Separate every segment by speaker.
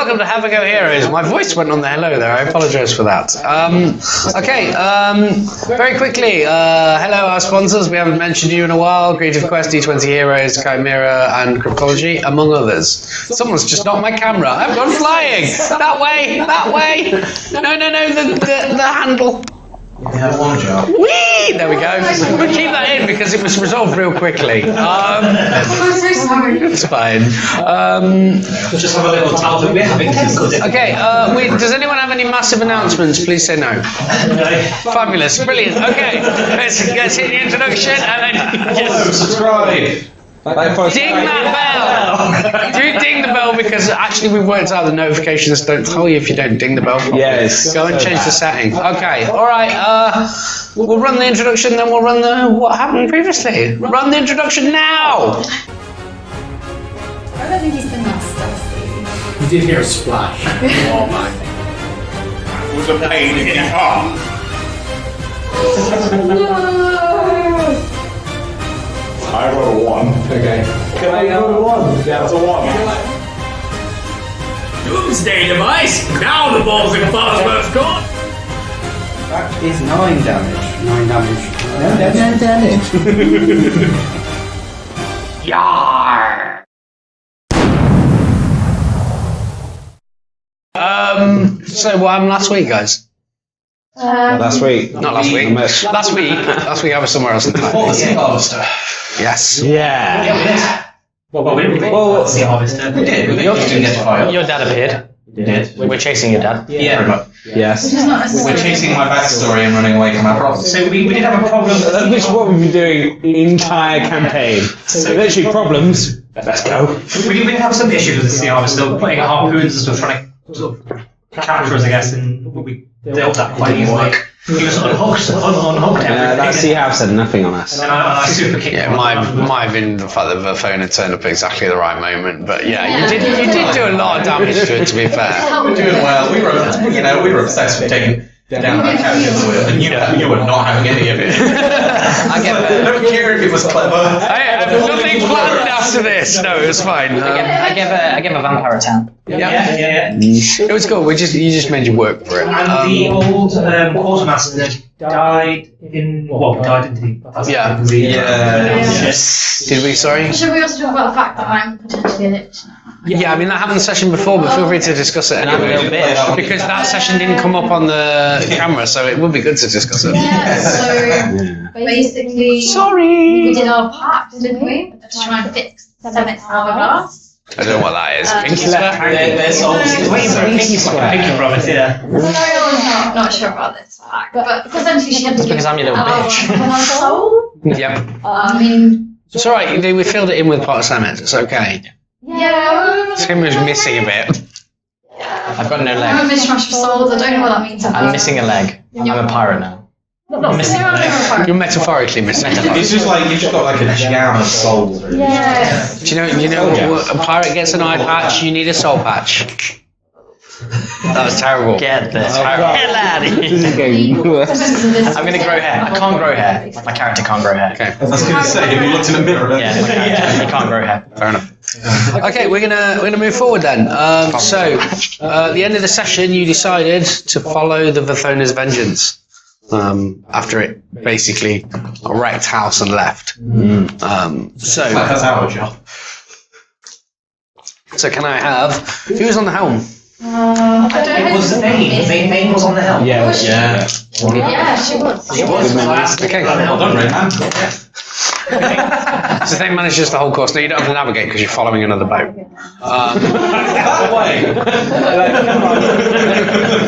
Speaker 1: welcome to Have a Go Heroes. My voice went on the hello there, I apologise for that. Very quickly, hello our sponsors, we haven't mentioned you in a while, Creative Quest, D20 Heroes, Chimera and Cryptology, among others. Someone's just knocked my camera, I've gone flying! That way! No, the handle.
Speaker 2: We have one job.
Speaker 1: Whee! There we go. We'll keep that in because it was resolved real quickly. It's fine.
Speaker 2: Just have a little talk.
Speaker 1: Okay, does anyone have any massive announcements? Please say no. Fabulous, brilliant. Okay, let's hit the introduction and then just
Speaker 2: subscribe.
Speaker 1: Ding that bell! Do ding the bell because actually we've worked out the notifications don't tell you if you don't ding the bell properly.
Speaker 2: Yes.
Speaker 1: Go and change the setting. Okay, alright, we'll run the introduction, then we'll run the what happened previously. Run the introduction now!
Speaker 3: I don't think he's been that stealthy.
Speaker 4: You did hear a splash. Oh my.
Speaker 2: It was a pain in the arm. I rolled a 1.
Speaker 4: Okay.
Speaker 2: Can I roll a 1? Yeah, that's a 1.
Speaker 4: Doomsday device! Now the balls in Farnsworth's court!
Speaker 5: That is 9 damage. 9 damage. No damage.
Speaker 1: Yar! So what happened last week, guys?
Speaker 5: Last week.
Speaker 1: Not last week. Last week I was somewhere else in time.
Speaker 2: What was the harvester?
Speaker 1: Yes.
Speaker 5: Yeah.
Speaker 2: Yeah, we did. Well, we didn't the harvester. We did. We didn't get to fire.
Speaker 1: Your dad appeared.
Speaker 2: We did.
Speaker 1: We're chasing your dad.
Speaker 2: Yeah. Pretty much.
Speaker 5: Yes.
Speaker 2: We're chasing my backstory and running away from our problems. So we did have a problem.
Speaker 5: Which is what we've been doing the entire campaign. So literally problems. Let's go.
Speaker 6: We did have some issues with the sea harvester, putting harpoons and stuff, trying to sort of capture us, I guess, and we dealt with that quite easily. He was unhooked everything.
Speaker 5: That sea house had nothing on us.
Speaker 6: And I super kicked him.
Speaker 1: Might have been the fact that the phone had turned up at exactly the right moment, but yeah, you did do a lot of damage to it, to be fair.
Speaker 2: We're doing well. We were obsessed with taking down that captain's wheel, and you were not having any of it.
Speaker 1: I get
Speaker 2: I
Speaker 1: that.
Speaker 2: don't care if it was clever.
Speaker 1: I had nothing planned after this. No, it was fine.
Speaker 7: I gave a vampire a 10.
Speaker 6: Yeah.
Speaker 1: It was cool. You just made you work for it.
Speaker 6: And the old quartermaster died in... Well, died in the...
Speaker 1: Yeah.
Speaker 6: Yes.
Speaker 1: Did we? Sorry.
Speaker 3: Should we also talk about the fact that I'm potentially a lich now?
Speaker 1: Yeah, I mean that happened in the session before, but feel free to discuss it anyway. Because that session didn't come up on the camera, so it would be good to discuss it.
Speaker 3: Yeah, so basically, we did our pact, didn't we? To try and fix Semit's hourglass.
Speaker 1: I don't know what that is. Pinky
Speaker 5: left
Speaker 1: swear?
Speaker 2: Their souls.
Speaker 6: Pinky promise, yeah.
Speaker 3: I'm not sure about this fact, but essentially she had to
Speaker 7: because I'm your little bitch.
Speaker 3: Our soul.
Speaker 1: Yep.
Speaker 3: I mean,
Speaker 1: It's alright, we filled it in with part of Samet, it's okay.
Speaker 3: yeah.
Speaker 1: Tim was missing a bit.
Speaker 7: I've got no
Speaker 3: I'm a
Speaker 7: leg.
Speaker 3: mishmash of souls. I don't know what that means.
Speaker 7: I'm missing a leg. I'm a pirate now.
Speaker 6: Not missing a leg.
Speaker 1: You're metaphorically missing.
Speaker 2: It's just like you've just got like a jam of souls. Really.
Speaker 3: Yeah.
Speaker 1: Do you know a pirate gets an eye patch, you need a soul patch. That was terrible.
Speaker 7: Get this.
Speaker 5: Oh, God.
Speaker 7: Hell out of
Speaker 5: This is
Speaker 7: here.
Speaker 5: getting worse.
Speaker 7: I'm gonna grow hair. I can't grow hair. My character can't grow hair.
Speaker 1: Okay,
Speaker 2: I was going to say, have you looked in the mirror?
Speaker 7: Yeah, my character. He can't grow hair.
Speaker 1: fair enough. Okay, we're gonna move forward then. So, at the end of the session, you decided to follow the Vathona's vengeance. After it basically wrecked house and left.
Speaker 2: That's our job.
Speaker 1: So can I have who's on the helm?
Speaker 3: I don't know.
Speaker 6: It was Maine was on the helm.
Speaker 5: Yeah.
Speaker 2: Yeah.
Speaker 3: Yeah, she was.
Speaker 6: She was.
Speaker 1: Okay.
Speaker 2: Well done, Rayman.
Speaker 1: So they manages the whole course. Now you don't have to navigate because you're following another boat.
Speaker 2: That way.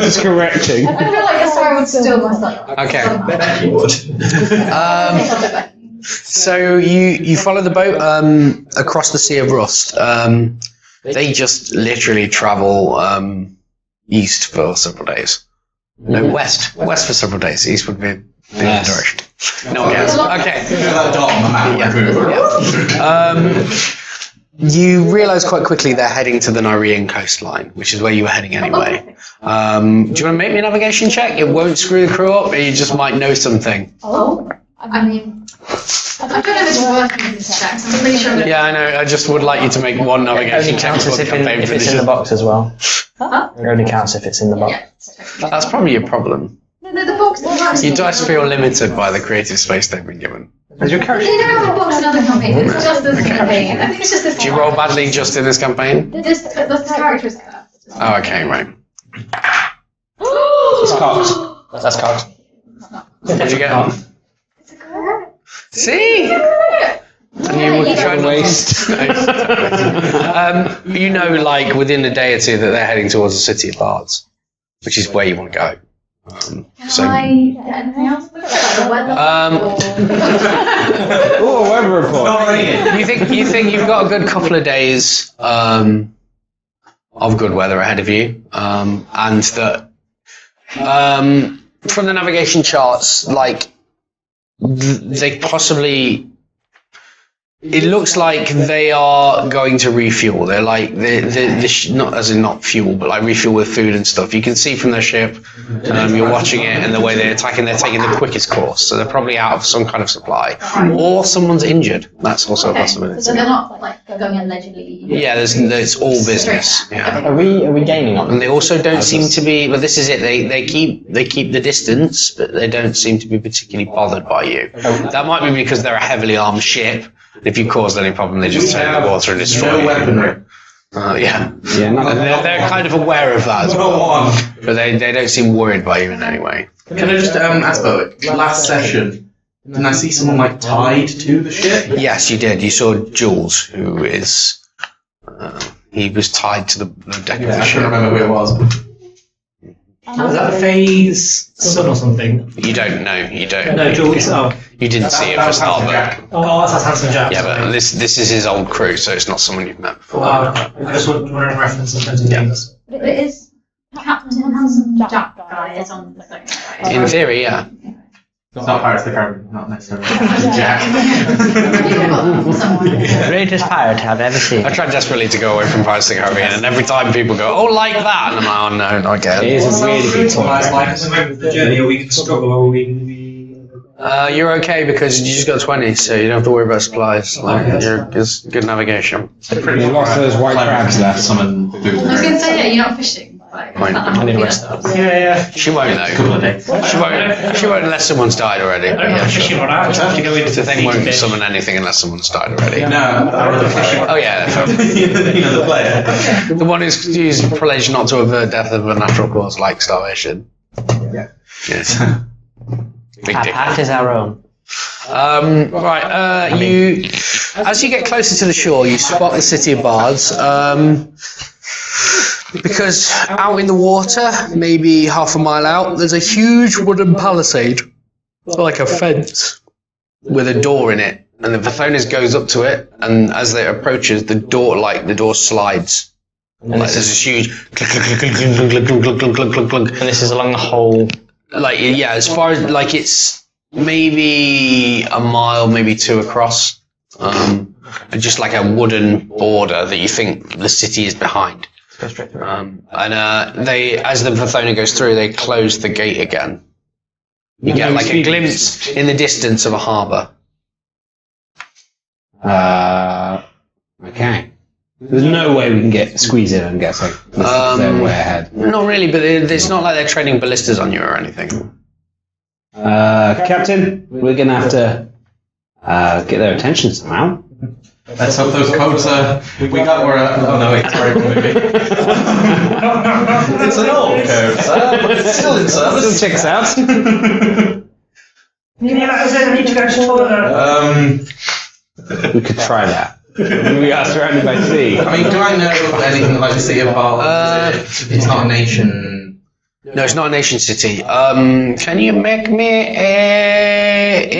Speaker 5: Just correcting.
Speaker 3: I feel like that's where I would steal myself.
Speaker 1: Okay.
Speaker 2: You would.
Speaker 1: So you follow the boat across the Sea of Rust. They just literally travel east for several days. No, west for several days. East would be the other direction. No one cares. Okay.
Speaker 2: That dot on the map.
Speaker 1: You realise quite quickly they're heading to the Nyrian coastline, which is where you were heading anyway. Do you want to make me a navigation check? It won't screw the crew up, or you just might know something.
Speaker 3: Oh. I mean, I don't know if it's worth making this check. I'm pretty sure.
Speaker 1: Yeah, I know. I just would like you to make one navigation
Speaker 7: Only
Speaker 1: check
Speaker 7: counts
Speaker 1: before
Speaker 7: if,
Speaker 1: the campaign
Speaker 7: if it's in
Speaker 1: finishes.
Speaker 7: the box as well.
Speaker 3: Huh?
Speaker 7: It only counts if it's in the box.
Speaker 3: Yeah.
Speaker 1: That's probably your problem.
Speaker 3: No, the box is right.
Speaker 1: You dice feel limited by the creative space they've been given.
Speaker 5: Is your
Speaker 3: They
Speaker 5: character?
Speaker 3: don't have a box in other campaigns. It's just this campaign. I think it's just this.
Speaker 1: Do you roll badly just in this campaign?
Speaker 3: This character's like that.
Speaker 1: Oh, okay, right.
Speaker 5: It's cocked.
Speaker 7: That's cocked.
Speaker 1: What did you get?
Speaker 3: It's a correct.
Speaker 1: See? And you would try to waste. You know, like within a day or two, that they're heading towards the city of bards, which is where you want to go.
Speaker 3: Can I get anything else? Like the weather?
Speaker 5: Oh, weather report.
Speaker 1: You think you've got a good couple of days of good weather ahead of you, and that from the navigation charts, like they possibly. It looks like they are going to refuel. They're like not as in not fuel, but like refuel with food and stuff. You can see from their ship. You're watching it, and the way they're attacking, they're taking the quickest course. So they're probably out of some kind of supply, or someone's injured. That's also a possibility.
Speaker 3: So they're not like going allegedly.
Speaker 1: Yeah, there's all business. Yeah.
Speaker 7: Are we gaining on
Speaker 1: And they also don't seem to be. Well, this is it. They keep the distance, but they don't seem to be particularly bothered by you. That might be because they're a heavily armed ship. If you caused any problem, they just take the water and destroy
Speaker 2: No weaponry.
Speaker 1: Yeah.
Speaker 5: Yeah,
Speaker 1: They're kind of aware of that as
Speaker 2: No
Speaker 1: well.
Speaker 2: one.
Speaker 1: But they don't seem worried by you in any way.
Speaker 2: Can I just ask about it? Last session, didn't I see someone like tied to the ship?
Speaker 1: Yes, you did. You saw Jules, who is. He was tied to the deck of
Speaker 2: Yeah,
Speaker 1: the
Speaker 2: I
Speaker 1: ship.
Speaker 2: can't remember who it was.
Speaker 6: Was that Faye's son or something?
Speaker 1: You don't know. You don't.
Speaker 6: No, Jules. Oh,
Speaker 1: You didn't see it
Speaker 2: That
Speaker 1: for
Speaker 2: was
Speaker 1: start,
Speaker 2: Handsome
Speaker 1: but
Speaker 2: Jack.
Speaker 6: that's Handsome Jack.
Speaker 1: yeah, but this is his old crew, so it's not someone you've met before.
Speaker 6: Oh, okay. I just wondering reference in terms of
Speaker 1: Yeah.
Speaker 6: names.
Speaker 3: But it is Captain Handsome Jack guy is on the phone. Right?
Speaker 1: In theory, yeah.
Speaker 2: It's not Pirates of the Caribbean, not necessarily. Jack.
Speaker 3: Someone.
Speaker 7: Greatest pirate I've ever seen.
Speaker 1: I tried desperately to go away from Pirates of the Caribbean, and every time people go, "Oh, like that," and I'm like, "Oh no, not
Speaker 5: It
Speaker 1: again."
Speaker 5: is a really good toy.
Speaker 6: At the moment of the journey, or we can struggle, or we can be.
Speaker 1: You're okay because you just got 20, so you don't have to worry about supplies. Like, it's good navigation.
Speaker 5: There's lots of those white crabs left.
Speaker 2: Summon food.
Speaker 3: I was going to say, yeah, you're not fishing. Like,
Speaker 1: Fine.
Speaker 3: I
Speaker 7: need a rest up.
Speaker 6: Yeah.
Speaker 1: She won't
Speaker 2: A couple
Speaker 1: though.
Speaker 2: of days.
Speaker 1: She won't unless someone's died already. But yeah, sure.
Speaker 6: Fishing rod out. Just have to go into
Speaker 1: The thing won't
Speaker 6: fish.
Speaker 1: summon anything unless someone's died already.
Speaker 2: No, I wrote the fishing.
Speaker 1: Oh yeah,
Speaker 2: You know, the player.
Speaker 1: the one who's pledged not to avert death of a natural cause like starvation.
Speaker 2: Yeah.
Speaker 1: Yes. Big
Speaker 7: Our
Speaker 1: dick.
Speaker 7: path is our own.
Speaker 1: Right, you as you get closer to the shore, you spot the city of bards. Because out in the water, maybe half a mile out, there's a huge wooden palisade, like a fence, with a door in it. And the Vathonis goes up to it, and as it approaches, the door slides. Like there's this huge clunk, clunk, clunk, clunk, clunk, clunk, clunk, clunk, clunk, clunk.
Speaker 7: And this is along the whole.
Speaker 1: Like yeah, as far as like it's maybe a mile, maybe two across, and just like a wooden border that you think the city is behind.
Speaker 7: Go straight through.
Speaker 1: They, as the Vathona goes through, they close the gate again. You get like a glimpse in the distance of a harbour.
Speaker 5: Okay. There's no way we can squeeze in and get so they're way ahead.
Speaker 1: Not really, but it's not like they're training ballistas on you or anything.
Speaker 5: Captain, we're gonna have to get their attention somehow.
Speaker 2: Let's hope those codes we got were oh no, it's a very good movie. It's an old code, but it's still in service.
Speaker 5: Still check us out.
Speaker 6: Can you let us in? I need to go to the toilet.
Speaker 5: We could try that. We are surrounded by sea.
Speaker 2: I mean, do I know anything like the city of Bards? It's not a nation.
Speaker 1: No, it's not a nation city. Can you make me a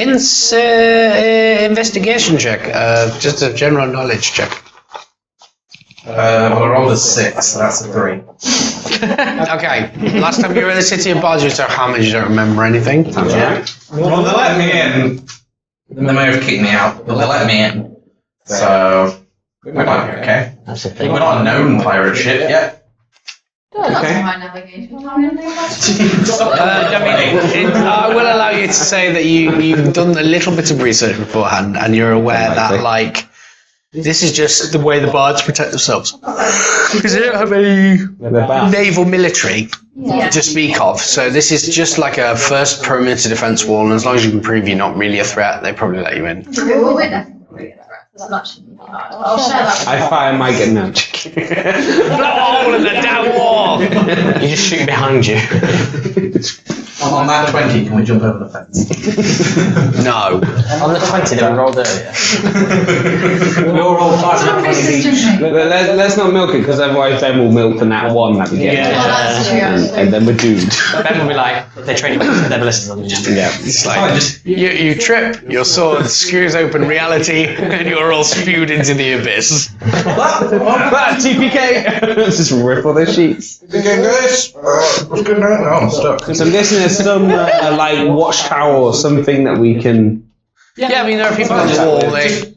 Speaker 1: investigation check? Just a general knowledge check.
Speaker 2: Well, I rolled a 6, so that's a 3.
Speaker 1: Okay. Last time you were in the city of Bards, you were so hammered you don't remember anything.
Speaker 2: Yeah. Well, they let me in. They may have kicked me out, but they let me in. So, we might be okay.
Speaker 7: That's the thing.
Speaker 2: We're not a known pirate ship yet.
Speaker 5: Okay.
Speaker 3: My navigation.
Speaker 1: I will allow you to say that you've done a little bit of research beforehand, and you're aware that, like, this is just the way the bards protect themselves. Because they don't have any naval military to speak of, so this is just like a first perimeter defense wall, and as long as you can prove you're not really a threat, they probably let you in.
Speaker 3: We're definitely a threat. So that shouldn't be hard. I'll share that.
Speaker 5: I fire my gun now.
Speaker 1: Blow a hole in the damn wall!
Speaker 7: You just shoot behind you.
Speaker 2: On that 20, can we jump over the fence?
Speaker 1: No.
Speaker 7: On the 20 that we rolled earlier.
Speaker 6: We all rolled 5 and 20 each.
Speaker 5: Let's not milk it, because otherwise Ben will milk the nat 1 that we get. And then we're doomed.
Speaker 7: Ben will be like, they're trading with their ballistas on the
Speaker 5: Yeah.
Speaker 1: It's like, you trip, your sword screws open reality, and you're all spewed into the abyss.
Speaker 5: TPK! Let's just rip all those sheets.
Speaker 2: Again, guys. What's going on? Oh, I'm stuck.
Speaker 5: So I'm guessing there's some like watchtower or something that we can.
Speaker 1: Yeah, I mean, there are people on the wall.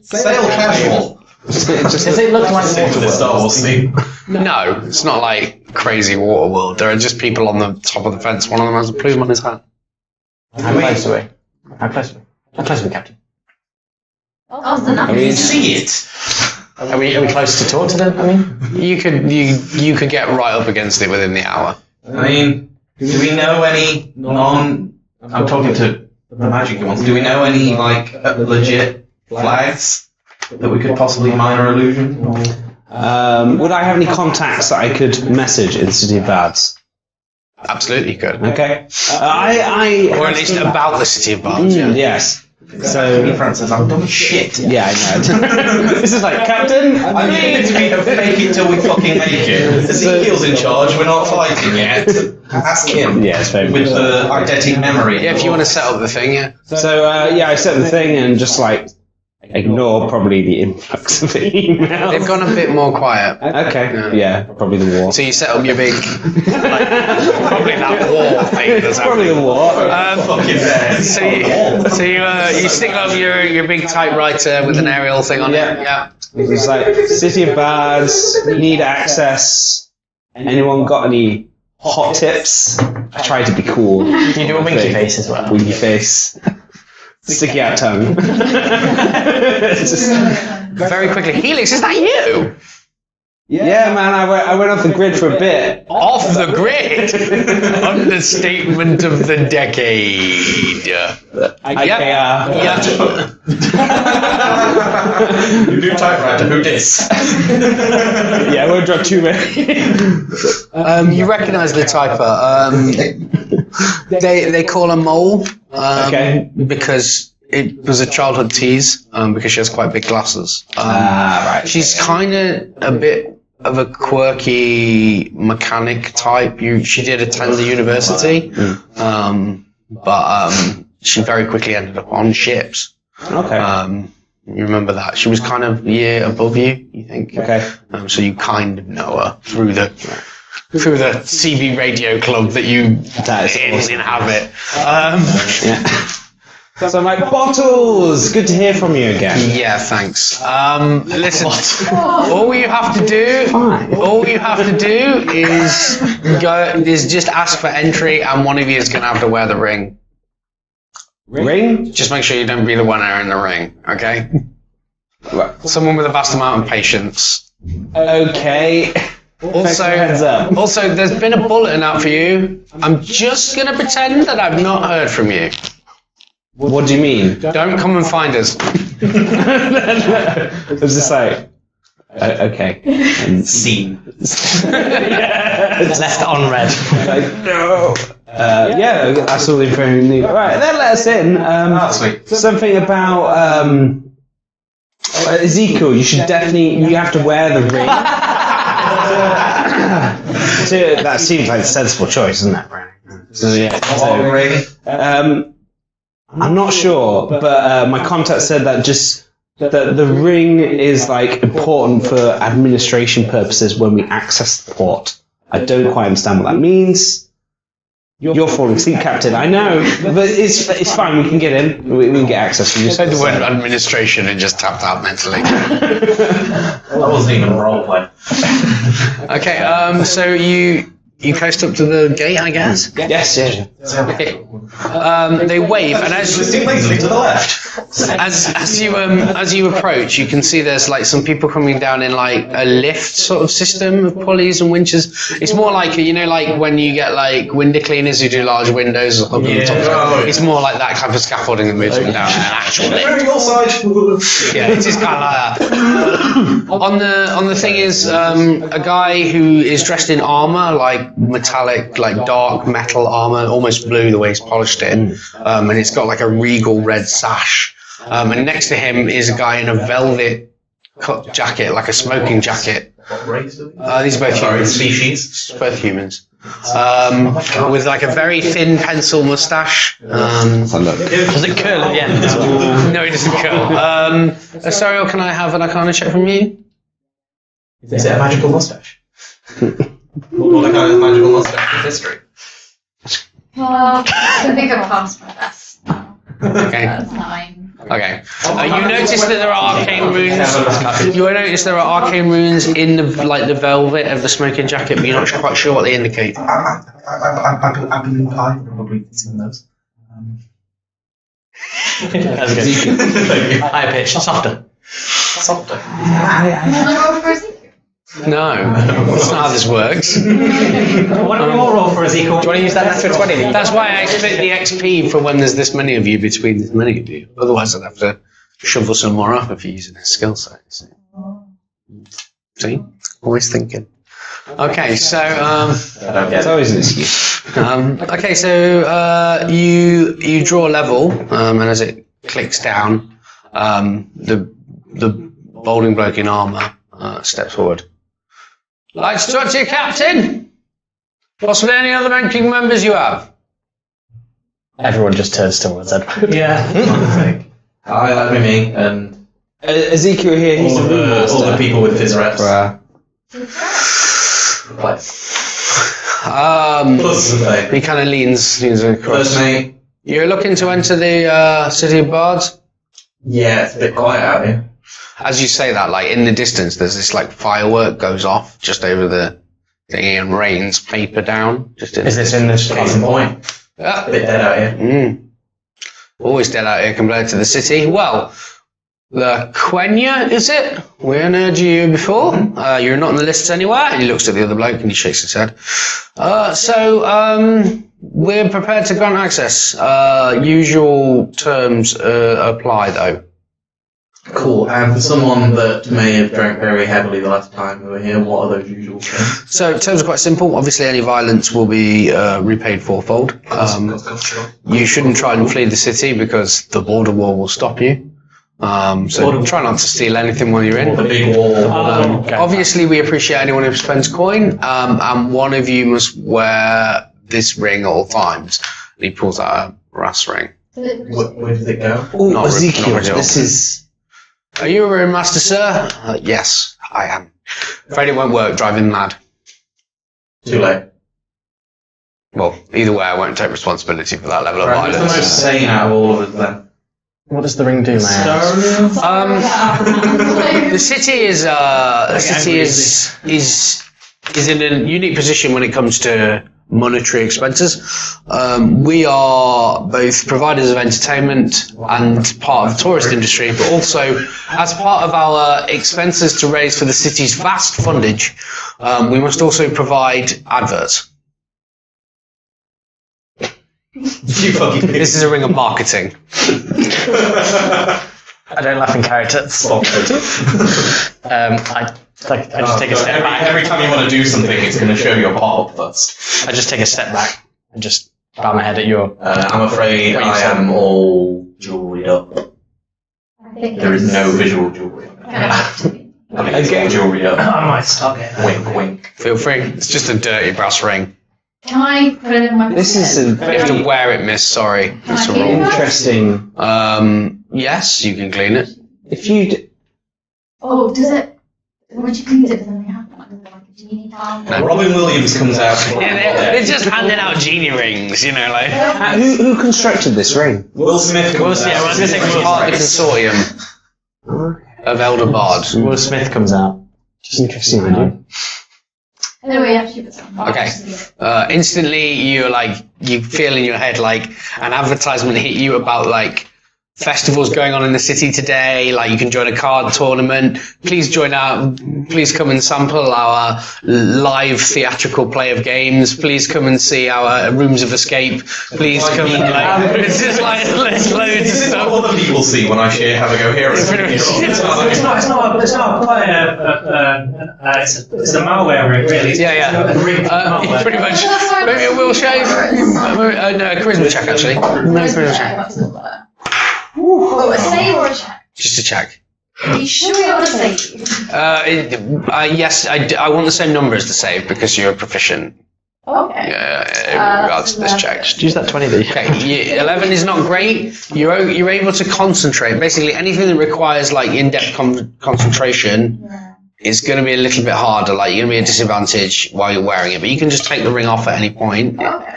Speaker 2: Sail casual.
Speaker 7: Does it look like
Speaker 2: The Star Wars theme.
Speaker 1: No, it's not like crazy water world. There are just people on the top of the fence. One of them has a plume on his hat.
Speaker 7: How close are we? How close are we? How close are we, Captain?
Speaker 5: I mean,
Speaker 2: See it.
Speaker 7: Are we close to talk to them? I mean,
Speaker 1: You could get right up against it within the hour.
Speaker 2: I mean, do we know any I'm talking to the magic ones. Do we know any, like, legit flags that we could possibly minor illusion?
Speaker 5: would I have any contacts that I could message in City of Bards?
Speaker 1: Absolutely, you could.
Speaker 5: Okay.
Speaker 1: Or at least about the city of Bards. Yeah.
Speaker 5: Yes.
Speaker 2: So, Francis, I'm dumb as shit.
Speaker 5: Yeah, I know. This is like, Captain,
Speaker 2: I need to fake it till we fucking make it. Ezekiel's in charge, we're not fighting yet. Ask him.
Speaker 5: Yeah, it's very
Speaker 2: With
Speaker 5: good.
Speaker 2: the eidetic memory.
Speaker 1: Yeah, if you want to set up the thing, yeah.
Speaker 5: So, I set the thing and just like ignore probably the influx of emails.
Speaker 1: They've gone a bit more quiet.
Speaker 5: Okay. Yeah, probably the war.
Speaker 1: So you set up your big, probably that war thing that's
Speaker 5: Probably the war.
Speaker 2: Fucking there.
Speaker 1: So you stick up your big typewriter with an aerial thing on it. Yeah.
Speaker 5: It's like City of Bards, need access. Anyone got any hot tips? I try to be cool.
Speaker 7: you do a winky face as well.
Speaker 5: Winky face. Sticky out tongue. Just-
Speaker 1: Very quickly, Helix, is that you?
Speaker 5: yeah, man, I went off the grid for a bit.
Speaker 1: Off the grid. Understatement of the decade.
Speaker 5: IKEA.
Speaker 2: You do typewriter, who dis?
Speaker 5: Yeah, I won't drop too many.
Speaker 1: You recognise the typer. They call her Mole.
Speaker 5: Okay.
Speaker 1: Because it was a childhood tease. Because she has quite big glasses.
Speaker 5: Right.
Speaker 1: She's kind of a bit of a quirky mechanic type. She did attend the university, but she very quickly ended up on ships.
Speaker 5: Okay.
Speaker 1: You remember that? She was kind of a year above you think.
Speaker 5: Okay.
Speaker 1: So you kind of know her through the CB radio club that you inhabit.
Speaker 5: Yeah. So I'm like, Bottles! Good to hear from you again.
Speaker 1: Yeah, thanks. Listen, all you have to do is just ask for entry, and one of you is going to have to wear the ring.
Speaker 5: Ring?
Speaker 1: Just make sure you don't be the one wearing the ring, okay?
Speaker 5: Right.
Speaker 1: Someone with a vast amount of patience.
Speaker 5: Okay. Heads up.
Speaker 1: Also, there's been a bulletin out for you. I'm just going to pretend that I've not heard from you.
Speaker 5: What do you mean?
Speaker 1: Don't come and find us.
Speaker 5: It was just like, okay. And
Speaker 2: Scene.
Speaker 7: Left on red.
Speaker 5: like, no. Yeah, that's all the information we need. Right, then let us in.
Speaker 2: Sweet.
Speaker 5: Something about Ezekiel. You have to wear the ring. So that seems like a sensible choice, isn't it? So yeah.
Speaker 2: Ring.
Speaker 5: I'm not sure, but my contact said that the ring is like important for administration purposes when we access the port. I don't quite understand what that means. You're falling asleep, Captain. I know, but it's fine. We can get in. We can get access. We just
Speaker 1: Said the word administration and just tapped out mentally.
Speaker 2: That wasn't even roleplay.
Speaker 1: Okay, so you You close up to the gate, I guess.
Speaker 5: Yes, yeah.
Speaker 1: They wave, and
Speaker 2: to the left.
Speaker 1: as you approach, you can see there's like some people coming down in like a lift sort of system of pulleys and winches. It's more like like when you get like window cleaners who do large windows. It's more like that type of scaffolding that moves them down in an actual lift. Yeah, it is kind of like that. On the thing is a guy who is dressed in armor, like metallic, like dark metal armor, almost blue the way he's polished it, and it's got like a regal red sash. And next to him is a guy in a velvet cut jacket, like a smoking jacket. These are both humans.
Speaker 2: Species.
Speaker 1: Both humans. With like a very thin pencil mustache.
Speaker 7: Does it curl at the end?
Speaker 1: No, it doesn't curl. Asariel, can I have an Arcana check from you?
Speaker 2: Is it a magical mustache? What kind of magical mustache in history?
Speaker 3: I think I've passed my best.
Speaker 1: Okay.
Speaker 3: That's 9.
Speaker 1: Okay. You notice that there are arcane runes. You notice there are arcane runes in the the velvet of the smoking jacket, but you're not quite sure what they indicate.
Speaker 2: I believe I've probably seen those.
Speaker 7: That's good. Higher pitch, softer.
Speaker 2: Softer.
Speaker 1: No, that's not how this works.
Speaker 6: Why don't we all roll for Ezekiel?
Speaker 7: Do you want to use that natural 20?
Speaker 1: That's why I split the XP for when there's this many of you between this many of you. Otherwise, I'd have to shovel some more up if you're using a skill set. See? Always thinking. Okay, so
Speaker 5: It's always an excuse.
Speaker 1: okay, so you draw a level, and as it clicks down, the bowling bloke in armour steps forward. Like to talk to you, Captain? Possibly any other banking members you have?
Speaker 7: Everyone just turns towards Edward.
Speaker 6: Yeah.
Speaker 2: Hi, that'd be me, and
Speaker 5: Ezekiel here, he's
Speaker 2: all the people with his reps.
Speaker 1: He kind of leans across.
Speaker 2: First mate.
Speaker 1: You're looking to enter the city of Bards?
Speaker 2: Yeah, it's a bit quiet out here.
Speaker 1: As you say that, like in the distance, there's this like firework goes off just over the thing and rains paper down. Just in
Speaker 7: Is this in this
Speaker 2: Case in point.
Speaker 1: Yeah.
Speaker 2: A bit dead out here.
Speaker 1: Always dead out here compared to the city. Well, the Quenya, is it? We haven't heard you before. You're not on the lists anywhere. And he looks at the other bloke and he shakes his head. We're prepared to grant access. Usual terms apply though.
Speaker 2: Cool. And for someone that may have drank very heavily the last time we were here, what are those usual things?
Speaker 1: So terms are quite simple. Obviously, any violence will be repaid fourfold. You shouldn't try and flee the city because the border wall will stop you. So try not to steal anything while you're in.
Speaker 2: The big wall.
Speaker 1: Obviously, we appreciate anyone who spends coin, and one of you must wear this ring at all times. And he pulls out a brass ring.
Speaker 2: Where does it go?
Speaker 5: Oh, Ezekiel, this is...
Speaker 1: Are you a ring master, sir? Yes, I am. Afraid it won't work, driving mad.
Speaker 2: Too late.
Speaker 1: Well, either way, I won't take responsibility for that level of
Speaker 2: Who's the
Speaker 1: violence.
Speaker 2: most sane out of all of us then?
Speaker 7: What does the ring do, man?
Speaker 1: The city is in a unique position when it comes to monetary expenses. We are both providers of entertainment and part of the tourist industry, but also as part of our expenses to raise for the city's vast fundage, we must also provide adverts.
Speaker 2: You fucking
Speaker 1: This is a ring of marketing.
Speaker 7: I don't laugh in character. I just take a step back.
Speaker 2: Every time you want to do something, it's going to show your pop-up first.
Speaker 7: I just take a step back and just bow my head at your...
Speaker 2: I'm afraid I am all jewelried up. There is no visual jewelry. Again, jewelry up.
Speaker 6: I might start getting that.
Speaker 2: Wink, wink.
Speaker 1: Feel free. It's just a dirty brass ring.
Speaker 3: Can I put it in my
Speaker 5: This is a
Speaker 1: You have
Speaker 5: very
Speaker 1: to wear it, miss. Sorry. It's a rule.
Speaker 5: interesting...
Speaker 1: Yes, you can clean it.
Speaker 5: If you...
Speaker 3: Oh, does it... Would you clean it? Does anything happen? Like, is it like a genie pound?
Speaker 1: No.
Speaker 2: Robin Williams comes out.
Speaker 1: They're just handing out genie rings, you know, like.
Speaker 5: Who constructed this ring?
Speaker 2: Will Smith comes out.
Speaker 1: Part of the consortium of Elder Bards.
Speaker 7: Will Smith comes out.
Speaker 5: Just interesting, idea.
Speaker 3: No, we actually put some.
Speaker 1: Okay. Instantly, you feel in your head like an advertisement hit you about like festivals going on in the city today. Like you can join a card tournament. Please please come and sample our live theatrical play of games. Please come and see our rooms of escape. Please come and it's just like loads of stuff.
Speaker 2: What other people see when I share have a go here.
Speaker 6: It's a malware ring, really.
Speaker 1: Yeah. Pretty much. Maybe we'll show you. No, charisma check actually. No charisma check.
Speaker 3: Oh, a save or a check?
Speaker 1: Just a check.
Speaker 3: Are you sure you want to save?
Speaker 1: Yes, I want the same number as the save because you're proficient.
Speaker 3: Okay.
Speaker 1: In regards to this check.
Speaker 7: Just use that 20 that you
Speaker 1: Okay, 11 is not great. You're able to concentrate. Basically, anything that requires like in-depth concentration is going to be a little bit harder. Like you're going to be at a disadvantage while you're wearing it, but you can just take the ring off at any point.
Speaker 3: Okay.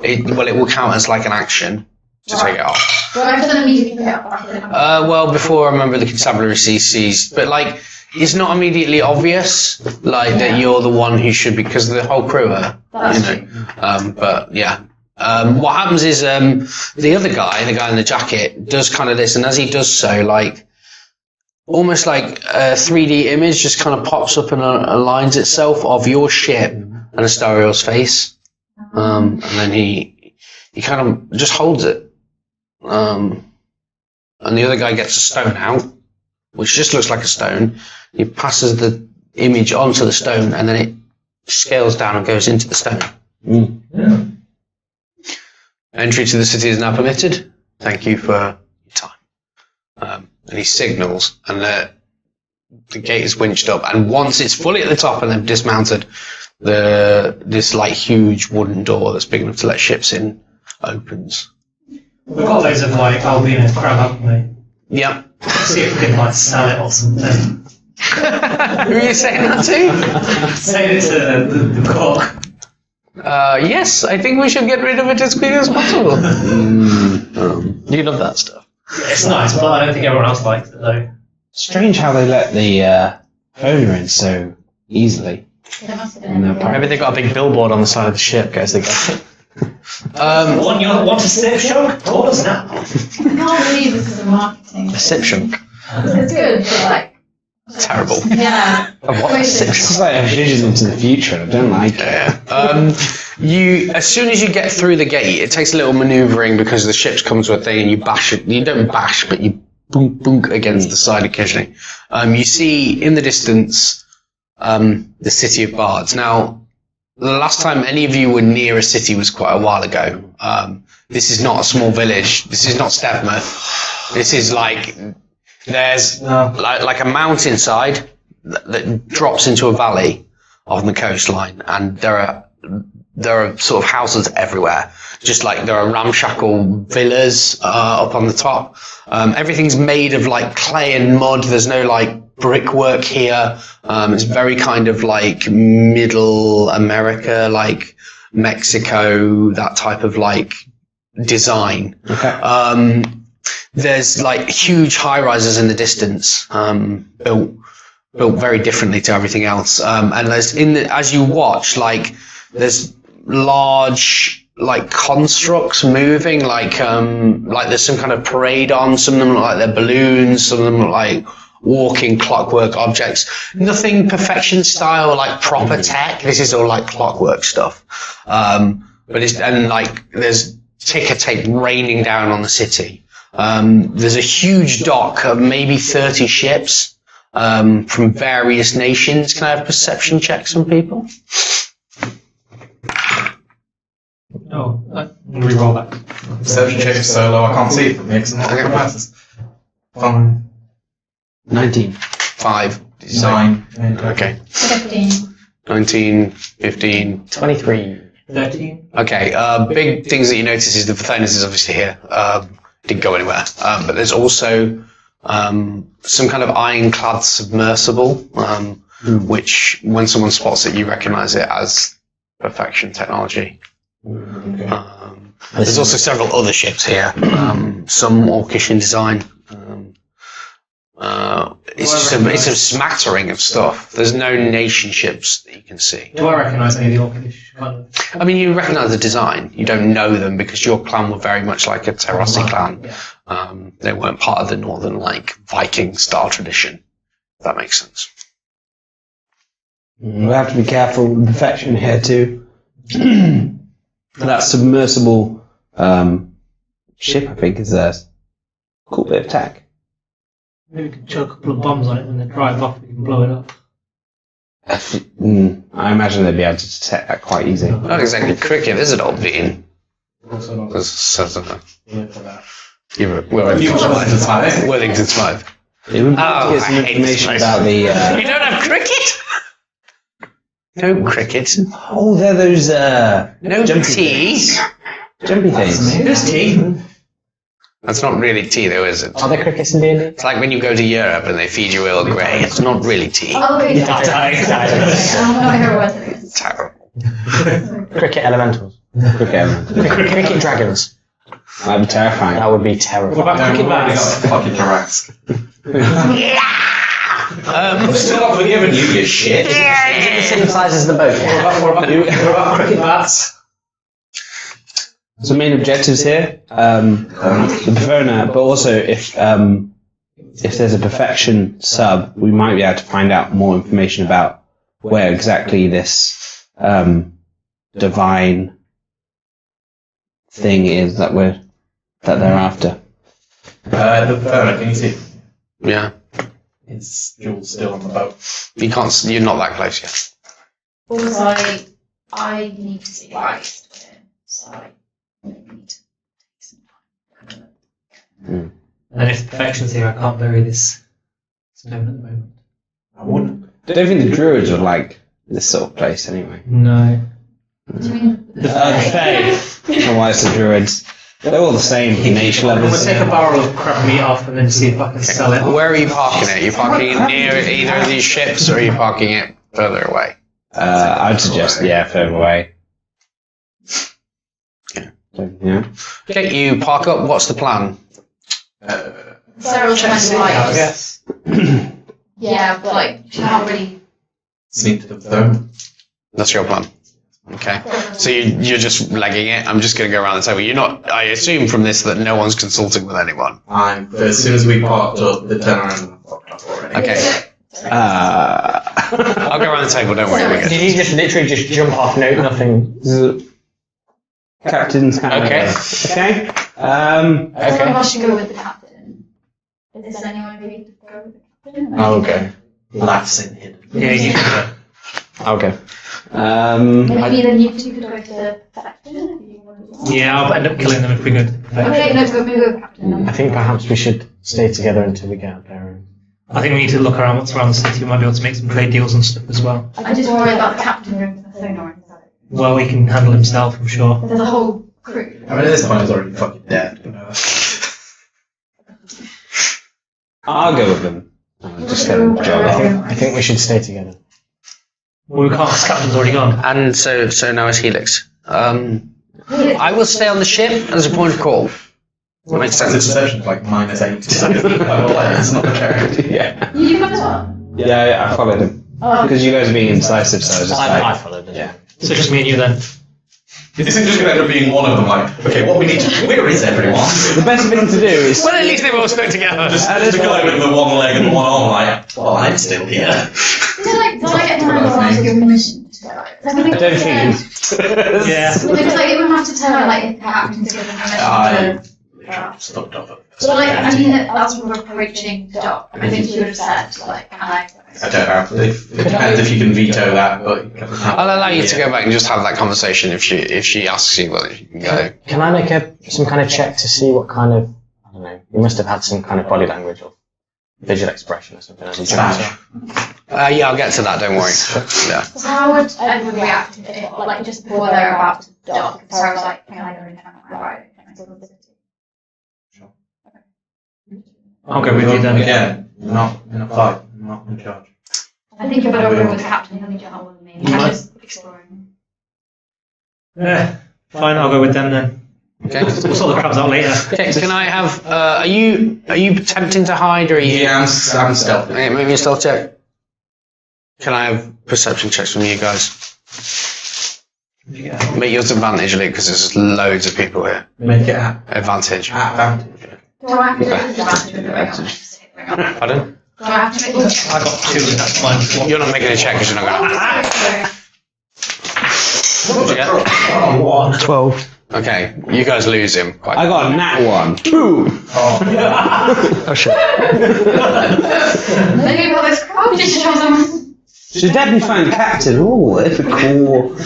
Speaker 1: It will count as like an action to take it off.
Speaker 3: Do I have to immediately pick it up?
Speaker 1: Well, before I remember the constabulary CCs, but like it's not immediately obvious like that you're the one who should, because the whole crew are, but yeah. What happens is the other guy, the guy in the jacket, does kind of this, and as he does so, like almost like a 3D image just kind of pops up and aligns itself of your ship and Astario's face, and then he kind of just holds it. And the other guy gets a stone out, which just looks like a stone. He passes the image onto the stone, and then it scales down and goes into the stone.
Speaker 6: Yeah.
Speaker 1: Entry to the city is now permitted. Thank you for your time. And he signals, and the gate is winched up. And once it's fully at the top and they've dismounted, this like huge wooden door that's big enough to let ships in opens.
Speaker 6: We've got loads of like albino crab, haven't we?
Speaker 1: Yep.
Speaker 6: See if we can like sell it or something.
Speaker 1: Who are you saying that to?
Speaker 6: Say it to the cook.
Speaker 1: Yes, I think we should get rid of it as quick as possible.
Speaker 7: You love that stuff.
Speaker 6: It's nice, but I don't think everyone else likes it though.
Speaker 5: Strange how they let the owner in so easily.
Speaker 7: Maybe they got a big billboard on the side of the ship, guys. They got.
Speaker 6: Want a sip shunk? Call us now.
Speaker 3: I can't believe this is a marketing.
Speaker 7: A sip shunk.
Speaker 3: It's good, but like.
Speaker 1: Terrible.
Speaker 3: Yeah.
Speaker 7: What a sip shunk.
Speaker 5: It's like a vision into the future. I don't like it.
Speaker 1: You, as soon as you get through the gate, it takes a little manoeuvring because the ship comes to a thing and you bash it. You don't bash, but you boom, boom against the side occasionally. You see in the distance the city of Bards. Now, the last time any of you were near a city was quite a while ago. This is not a small village. This is not Stevma. This is like, there's like a mountainside that drops into a valley on the coastline, and there are sort of houses everywhere. Just like there are ramshackle villas up on the top. Everything's made of like clay and mud. There's no like brickwork here. It's very kind of like middle America, like Mexico, that type of like design.
Speaker 5: Okay.
Speaker 1: There's like huge high rises in the distance, built very differently to everything else. And there's as you watch, like there's large like constructs moving, like there's some kind of parade on. Some of them look like they're balloons. Some of them look like walking clockwork objects. Nothing perfection style, like proper tech. This is all like clockwork stuff. But there's ticker tape raining down on the city. There's a huge dock of maybe 30 ships from various nations. Can I have perception checks from people?
Speaker 6: Oh, re-roll that.
Speaker 2: Perception check is so low I can't see it from here because I'm not looking at this.
Speaker 5: 19.
Speaker 1: 5.
Speaker 2: 9.
Speaker 1: Okay.
Speaker 3: 15.
Speaker 1: 19, 15.
Speaker 7: 23.
Speaker 6: 13.
Speaker 1: Okay. Big things that you notice is the Pathanus is obviously here. Didn't go anywhere. But there's also some kind of ironclad submersible, which when someone spots it, you recognize it as perfection technology. There's also several other ships here, some orcish in design. It's a smattering of stuff. There's no nation ships that you can see.
Speaker 6: Do I recognise any of the Orcish kind of?
Speaker 1: I mean, you recognise the design. You don't know them because your clan were very much like a Terrassi clan.
Speaker 6: Yeah.
Speaker 1: They weren't part of the northern, like, Viking style tradition. If that makes sense.
Speaker 5: We have to be careful with perfection here too. That submersible ship, I think, is a cool bit of tech.
Speaker 6: Maybe we could chuck a couple of bombs on it when they drive off. We can blow it up.
Speaker 5: I imagine they'd be able to detect that quite easy.
Speaker 1: Not exactly cricket, is it, old bean?
Speaker 2: Also not.
Speaker 1: Wellington Smythe.
Speaker 5: It would be
Speaker 1: Oh,
Speaker 5: good to get some
Speaker 1: I hate
Speaker 5: information
Speaker 1: this
Speaker 5: about the.
Speaker 1: You don't have cricket? No cricket.
Speaker 5: Oh, they're those
Speaker 1: No
Speaker 5: jumpy
Speaker 1: tea.
Speaker 5: things. Jumpy things.
Speaker 6: There's tea.
Speaker 1: That's not really tea, though, is it?
Speaker 7: Are there crickets in D&D?
Speaker 1: It's like when you go to Europe and they feed you Earl Grey. It's not really tea.
Speaker 3: Oh, okay.
Speaker 7: Yeah,
Speaker 3: I'm not here what it is.
Speaker 1: Terrible.
Speaker 7: Cricket elementals.
Speaker 5: Cricket element.
Speaker 7: Cricket dragons.
Speaker 5: That'd be terrifying.
Speaker 7: That would be
Speaker 6: What
Speaker 7: terrifying.
Speaker 6: about cricket bats?
Speaker 2: Fucking Jarax.
Speaker 1: Um,
Speaker 2: I'm still not forgiving you, you shit.
Speaker 7: Is it the same size as the boat?
Speaker 6: What about cricket bats?
Speaker 5: So main objectives here, the Bavona, but also if there's a perfection sub, we might be able to find out more information about where exactly this divine thing is that they're after.
Speaker 2: The Bavona, can you see?
Speaker 1: yeah.
Speaker 2: Is Jules still on the boat?
Speaker 1: You can't. You're not that close yet.
Speaker 3: Also, I need to see Christ with him, so I need to take some time.
Speaker 6: And if perfection's here, I can't bury this stone at the moment.
Speaker 2: I wouldn't.
Speaker 5: I don't think the Druids would like this sort of place anyway.
Speaker 6: No.
Speaker 3: Do you mean
Speaker 5: The Fae. And why it's the Druids? They're all the same nature
Speaker 6: I'm
Speaker 5: levels.
Speaker 6: going to take a barrel of crab meat off and then see if I can sell it.
Speaker 1: Where are you parking it? Are you parking it near either of these ships, or are you parking it further away?
Speaker 5: I'd suggest, further away. Yeah.
Speaker 1: Okay, you park up. What's the plan?
Speaker 3: Sarah's trying to like,
Speaker 6: Yes.
Speaker 3: yeah, but like, she can't really.
Speaker 2: Sneak to the Bavona.
Speaker 1: That's your plan. Okay. So you're just legging it. I'm just going to go around the table. You're not. I assume from this that no one's consulting with anyone.
Speaker 2: As soon as we parked up, the turn around and fucked up already.
Speaker 1: Okay. I'll go around the table. Don't worry. We're
Speaker 7: Did
Speaker 1: good.
Speaker 7: you just literally just jump off, nothing?
Speaker 5: Captain's kind
Speaker 1: Okay.
Speaker 5: Okay.
Speaker 3: One of us should go with the captain. Is there anyone who needs to go with the captain?
Speaker 2: Okay. Laughs in hidden.
Speaker 6: Yeah, you can
Speaker 5: Okay.
Speaker 3: Maybe then you two could go with the captain if you want to.
Speaker 6: do it. Yeah, I'll end up killing them if we go to perfection.
Speaker 3: Okay, no, go with the captain.
Speaker 7: I think perhaps we should stay together until we get up there.
Speaker 6: I think we need to look around what's around the city. We might be able to make some trade deals and stuff as well.
Speaker 3: I just worry about the captain going to the sonar.
Speaker 6: Well, he can handle himself, I'm sure.
Speaker 3: There's a whole crew.
Speaker 2: I mean, at this point, he's already fucking dead.
Speaker 5: I'll go with them. Just let them jog off.
Speaker 7: I think we should stay together.
Speaker 6: Well, we can't, because Captain's already gone.
Speaker 1: And so now it's Helix. I will stay on the ship as a point of call. That makes
Speaker 2: His
Speaker 1: sense.
Speaker 2: perception's like -8. It's not fair.
Speaker 5: Yeah.
Speaker 3: You come as well?
Speaker 5: Yeah, I followed him. Because you guys are being indecisive, so I was just
Speaker 7: I
Speaker 5: like,
Speaker 7: followed it.
Speaker 5: yeah.
Speaker 6: So just me and you then.
Speaker 2: Isn't just going to end up being one of them, like, okay, what we need to do, where is everyone?
Speaker 5: The best thing to do is.
Speaker 1: Well, at least they've all stuck together.
Speaker 2: Just the guy with the one leg and the one arm, like, well, I'm still here.
Speaker 3: Is it like, do I get to analyse your mission?
Speaker 5: I don't think.
Speaker 6: Yeah.
Speaker 3: Because like, it would have to tell me like if the captain's given permission to.
Speaker 2: Stopped up.
Speaker 3: But like, I mean, as we were approaching dock, I think you would have said like, can I?
Speaker 2: I don't know. It depends if you can veto that, but
Speaker 1: I'll allow you to go back and just have that conversation if she asks you whether you can go.
Speaker 7: Can I make some kind of check to see what kind of, I don't know, you must have had some kind of body language or visual expression or something as a
Speaker 2: Smash.
Speaker 1: Yeah, I'll get to that. Don't worry. Yeah.
Speaker 3: So how would everyone react if, like, just before they're about to dock, Sarah was like, can I go and turn my ride? Can I go to the city?
Speaker 6: I'll go with you then.
Speaker 2: Again, not in a fight, not in charge.
Speaker 3: I think you're better go with the captain. He'll need your help with me.
Speaker 6: You
Speaker 3: I'm
Speaker 6: might-
Speaker 3: just exploring.
Speaker 6: Yeah, fine, I'll go with them then.
Speaker 1: Okay.
Speaker 6: We'll sort the crabs out later.
Speaker 1: Okay. Can I have? Are you attempting to hide, or are you?
Speaker 2: Yeah, I'm stealthy.
Speaker 1: Okay, maybe a stealth check. Can I have perception checks from you guys? Make yours advantage, Luke, because there's loads of people here.
Speaker 2: Make it at
Speaker 1: Advantage.
Speaker 2: advantage.
Speaker 3: Do I have to make this advantage?
Speaker 1: Pardon?
Speaker 3: Do I have to make this?
Speaker 6: I got 2, that's fine.
Speaker 1: You're not making a check because you're not going to. What did you get?
Speaker 2: Oh, what?
Speaker 5: 12.
Speaker 1: Okay, you guys lose him. Quite.
Speaker 5: I got a nat 1. Boom!
Speaker 1: Oh shit.
Speaker 3: Look at all this crab just shows them.
Speaker 5: Should definitely find the captain. Ooh, if a cool.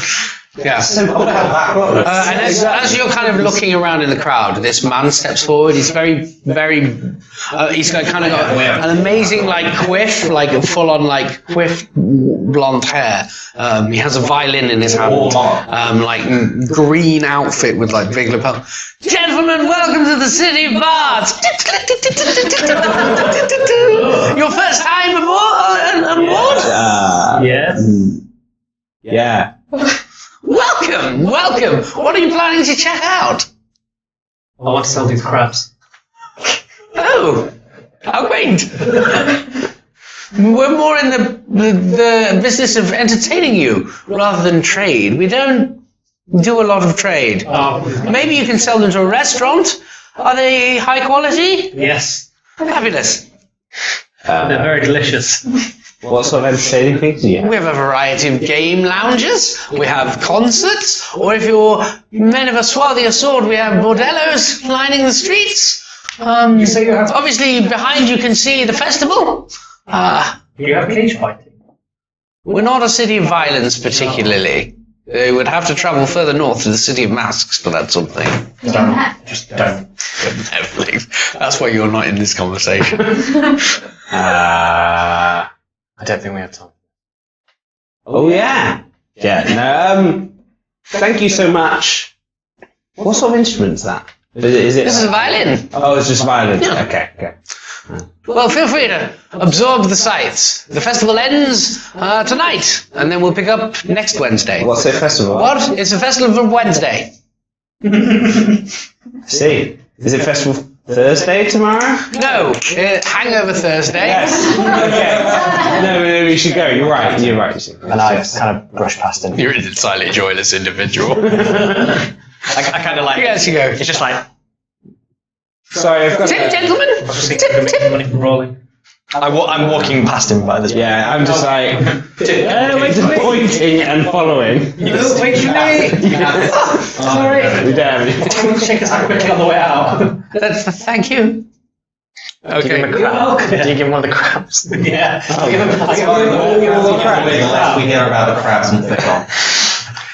Speaker 1: Yeah.
Speaker 5: So cool.
Speaker 1: And as you're kind of looking around in the crowd, this man steps forward. He's very, he's got kind of got an amazing quiff, full on quiff blonde hair. He has a violin in his hand, green outfit with big lapel. Gentlemen, welcome to the city of bards. Your first time aboard?
Speaker 6: Yes.
Speaker 5: Yeah.
Speaker 1: Welcome. What are you planning to check out?
Speaker 6: I want to sell these crabs.
Speaker 1: Oh, how quaint. We're more in the business of entertaining you rather than trade. We don't do a lot of trade. Maybe you can sell them to a restaurant. Are they high quality?
Speaker 6: Yes.
Speaker 1: Fabulous.
Speaker 6: They're very delicious.
Speaker 5: What sort of entertaining things do you have?
Speaker 1: We have a variety of game lounges. We have concerts. Or if you're men of a swarthier sword, we have bordellos lining the streets. Obviously, behind you can see the festival.
Speaker 6: You have cage fighting.
Speaker 1: We're not a city of violence particularly. They would have to travel further north to the city of masks for that sort of thing.
Speaker 2: Just don't.
Speaker 1: Please. That's why you're not in this conversation.
Speaker 7: I don't think we have time.
Speaker 5: Oh yeah. Yeah. Thank you so much. What sort of instrument's that? Is it?
Speaker 1: This is a violin.
Speaker 5: Oh, it's just violin.
Speaker 1: Yeah.
Speaker 5: Okay.
Speaker 1: Well, feel free to absorb the sights. The festival ends tonight, and then we'll pick up next Wednesday.
Speaker 5: What's the festival?
Speaker 1: What? It's a festival of Wednesday.
Speaker 5: See. Is it festival Thursday tomorrow?
Speaker 1: No, Hangover Thursday.
Speaker 5: Yes. Okay. No, we should go. You're right.
Speaker 7: And I kind of brush past him.
Speaker 1: You're an entirely joyless individual.
Speaker 6: I kind of like.
Speaker 1: Yes, you go.
Speaker 6: It's just like.
Speaker 5: Sorry, I've got.
Speaker 1: Tip, gentlemen.
Speaker 6: I was just thinking money from rolling.
Speaker 7: I'm walking past him by this point.
Speaker 5: Yeah, I'm just just pointing and following.
Speaker 6: Wait, you may. Sorry.
Speaker 5: We damn.
Speaker 6: Shake his hand quickly on the way out.
Speaker 1: Thank you. Okay.
Speaker 7: Do you give him one of the crabs?
Speaker 6: Yeah.
Speaker 2: We hear about the crabs and thick on.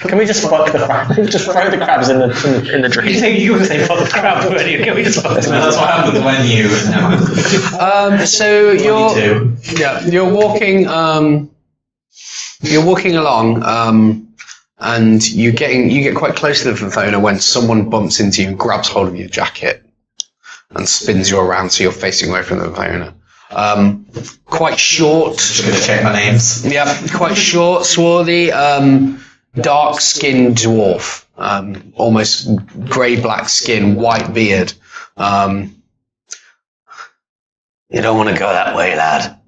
Speaker 7: Can we just fuck the crabs? Just throw the crabs in the drink.
Speaker 6: You say you say fuck the crabs, but can we just fuck the
Speaker 2: That's what happens when you.
Speaker 1: So you're walking along, and you get quite close to the Fafona when someone bumps into you and grabs hold of your jacket and spins you around so you're facing away from the Fafona. Quite short.
Speaker 2: Just gonna check my names.
Speaker 1: Yeah, quite short, swarthy, dark-skinned dwarf, almost grey-black skin, white beard. You don't want to go that way, lad.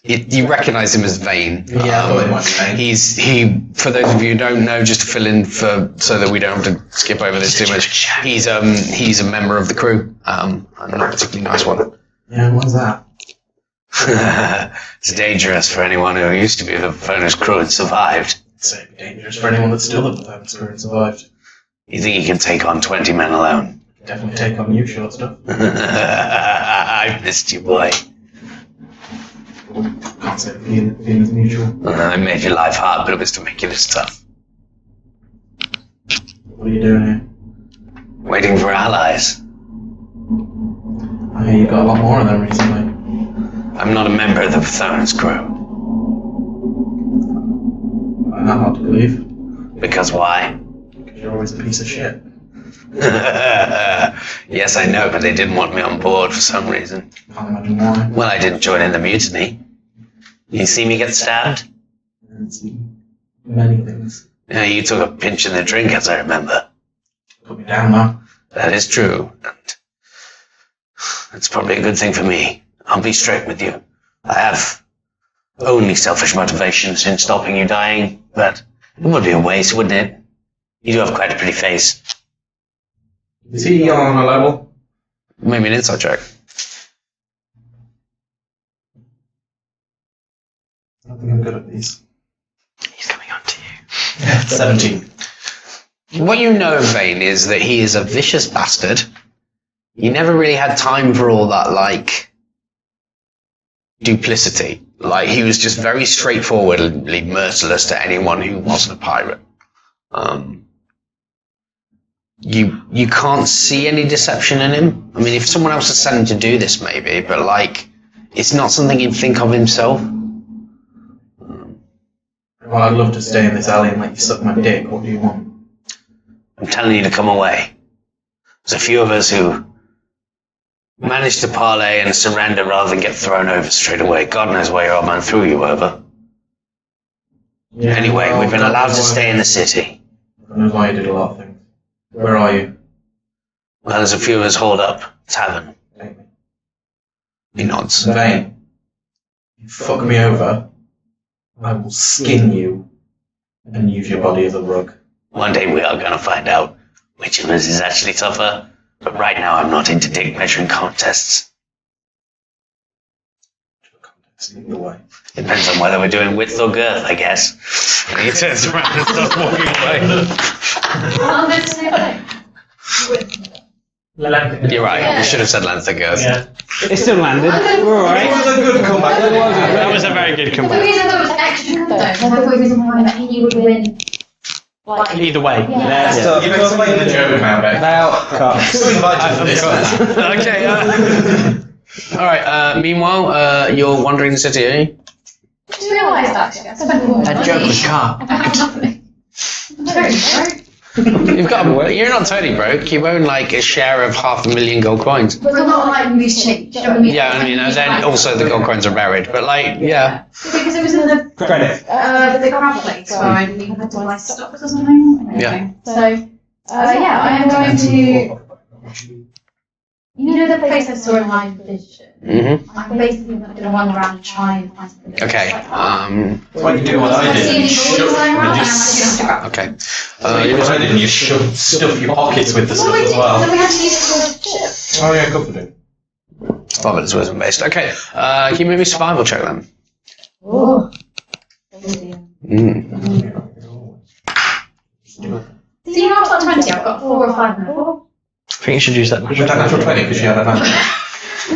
Speaker 1: You recognise him as Vane.
Speaker 2: Yeah, I thought it might be Vane.
Speaker 1: For those of you who don't know, just to fill in so that we don't have to skip over this too much, he's a member of the crew, and not a particularly nice one.
Speaker 2: Yeah, what's that?
Speaker 1: It's dangerous for anyone who used to be the Fona's crew and survived.
Speaker 2: It's dangerous for anyone that's still at the Fona's crew and survived.
Speaker 1: You think you can take on 20 men alone?
Speaker 2: Definitely take on you, short stuff.
Speaker 1: I missed you, boy.
Speaker 2: Can't say the feeling is mutual.
Speaker 1: I made your life hard, but it was to make you this tough.
Speaker 2: What are you doing here?
Speaker 1: Waiting for allies.
Speaker 2: I hear you got a lot more of them recently.
Speaker 1: I'm not a member of the Fona's crew.
Speaker 2: Not hard to believe.
Speaker 1: Because why?
Speaker 2: Because you're always a piece of shit.
Speaker 1: Yes, I know, but they didn't want me on board for some reason.
Speaker 2: Can't imagine why.
Speaker 1: Well, I didn't join in the mutiny. You see me get stabbed?
Speaker 2: It's many things.
Speaker 1: Yeah, you took a pinch in the drink, as I remember.
Speaker 2: Put me down now.
Speaker 1: That is true. And it's probably a good thing for me. I'll be straight with you. I have only selfish motivations in stopping you dying, but it would be a waste, wouldn't it? You do have quite a pretty face.
Speaker 2: Is he on a level?
Speaker 1: Maybe an insight check.
Speaker 2: I don't think I'm good at these.
Speaker 5: He's coming on to you.
Speaker 2: 17.
Speaker 1: What you know of Vane is that he is a vicious bastard. He never really had time for all that, like, duplicity. Like, he was just very straightforwardly merciless to anyone who wasn't a pirate. You can't see any deception in him. I mean, if someone else had sent him to do this, maybe, but, like, it's not something he'd think of himself.
Speaker 2: Well, I'd love to stay in this alley and let you suck my dick. What do you want?
Speaker 1: I'm telling you to come away. There's a few of us who managed to parlay and surrender rather than get thrown over straight away. God knows why your old man threw you over.
Speaker 2: Yeah,
Speaker 1: Anyway,
Speaker 2: well,
Speaker 1: we've been
Speaker 2: God
Speaker 1: allowed
Speaker 2: knows
Speaker 1: to
Speaker 2: why-
Speaker 1: stay in the city.
Speaker 2: God knows why you did a lot of things. Where are you?
Speaker 1: Well, there's a few of us holed up. Tavern.
Speaker 2: Take me.
Speaker 1: He nods.
Speaker 2: Vane, you fuck me over, I will skin you and use your body as a rug.
Speaker 1: One day we are going to find out which of us is actually tougher, but right now I'm not into dick measuring contests.
Speaker 2: Either way.
Speaker 1: Depends on whether we're doing width or girth, I guess. And he turns around and starts walking away.
Speaker 3: Oh, that's the same thing.
Speaker 1: You're right, you should have said length or girth.
Speaker 6: Yeah.
Speaker 5: It still landed. We're
Speaker 2: It
Speaker 5: alright.
Speaker 2: was a good comeback.
Speaker 5: That was a very good
Speaker 3: The
Speaker 5: comeback.
Speaker 3: reason that was extra good though, like the reason why that he would win, like,
Speaker 6: Either way.
Speaker 3: yeah.
Speaker 2: So, you've explained the joke now, Beck.
Speaker 5: About cut.
Speaker 2: Still invited to this.
Speaker 1: Okay, alright, meanwhile, you're wandering the city, eh?
Speaker 3: I just realised actually, I spent more
Speaker 5: That joke was car.
Speaker 3: I'm very broke.
Speaker 1: You're not totally broke, you own like a share of 500,000 gold coins.
Speaker 3: But they're not like loose change, you know what I mean?
Speaker 1: Yeah, I mean, and then also the gold coins are buried, but like, yeah.
Speaker 3: Because it was in the
Speaker 5: Credit.
Speaker 3: the crab place where I had to buy stocks or something.
Speaker 1: Yeah.
Speaker 3: So, yeah, I am going to, you know the place I saw in my vision?
Speaker 1: Mm-hmm.
Speaker 3: I'm basically going to run around and try and find something.
Speaker 1: Okay,
Speaker 2: Why you do what I did? You shove,
Speaker 1: okay.
Speaker 2: you do what I did and you stuff your pockets with the
Speaker 3: Well,
Speaker 2: stuff
Speaker 3: we
Speaker 2: as
Speaker 3: did,
Speaker 2: well.
Speaker 3: then we had to use the ship.
Speaker 2: Oh yeah, good for doing.
Speaker 1: 5 minutes wisdom based. Okay, can you make me a survival check then?
Speaker 3: Oh. So you know I've got 20, I've got 4 or 5 now.
Speaker 5: I think you should use that.
Speaker 2: With that natural 20 because you had advantage.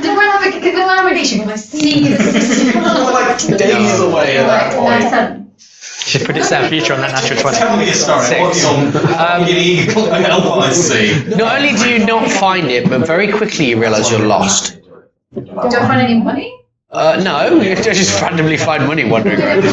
Speaker 3: Then when I have a good navigation, when I see the system,
Speaker 2: We're like days away at that point.
Speaker 3: 7.
Speaker 6: Should predict that future on that natural 20.
Speaker 2: Tell me a story. What's on fucking eagle and elf I see?
Speaker 1: Not only do you not find it, but very quickly you realise you're lost.
Speaker 3: Do I find any money?
Speaker 1: No, you just randomly find money wandering around.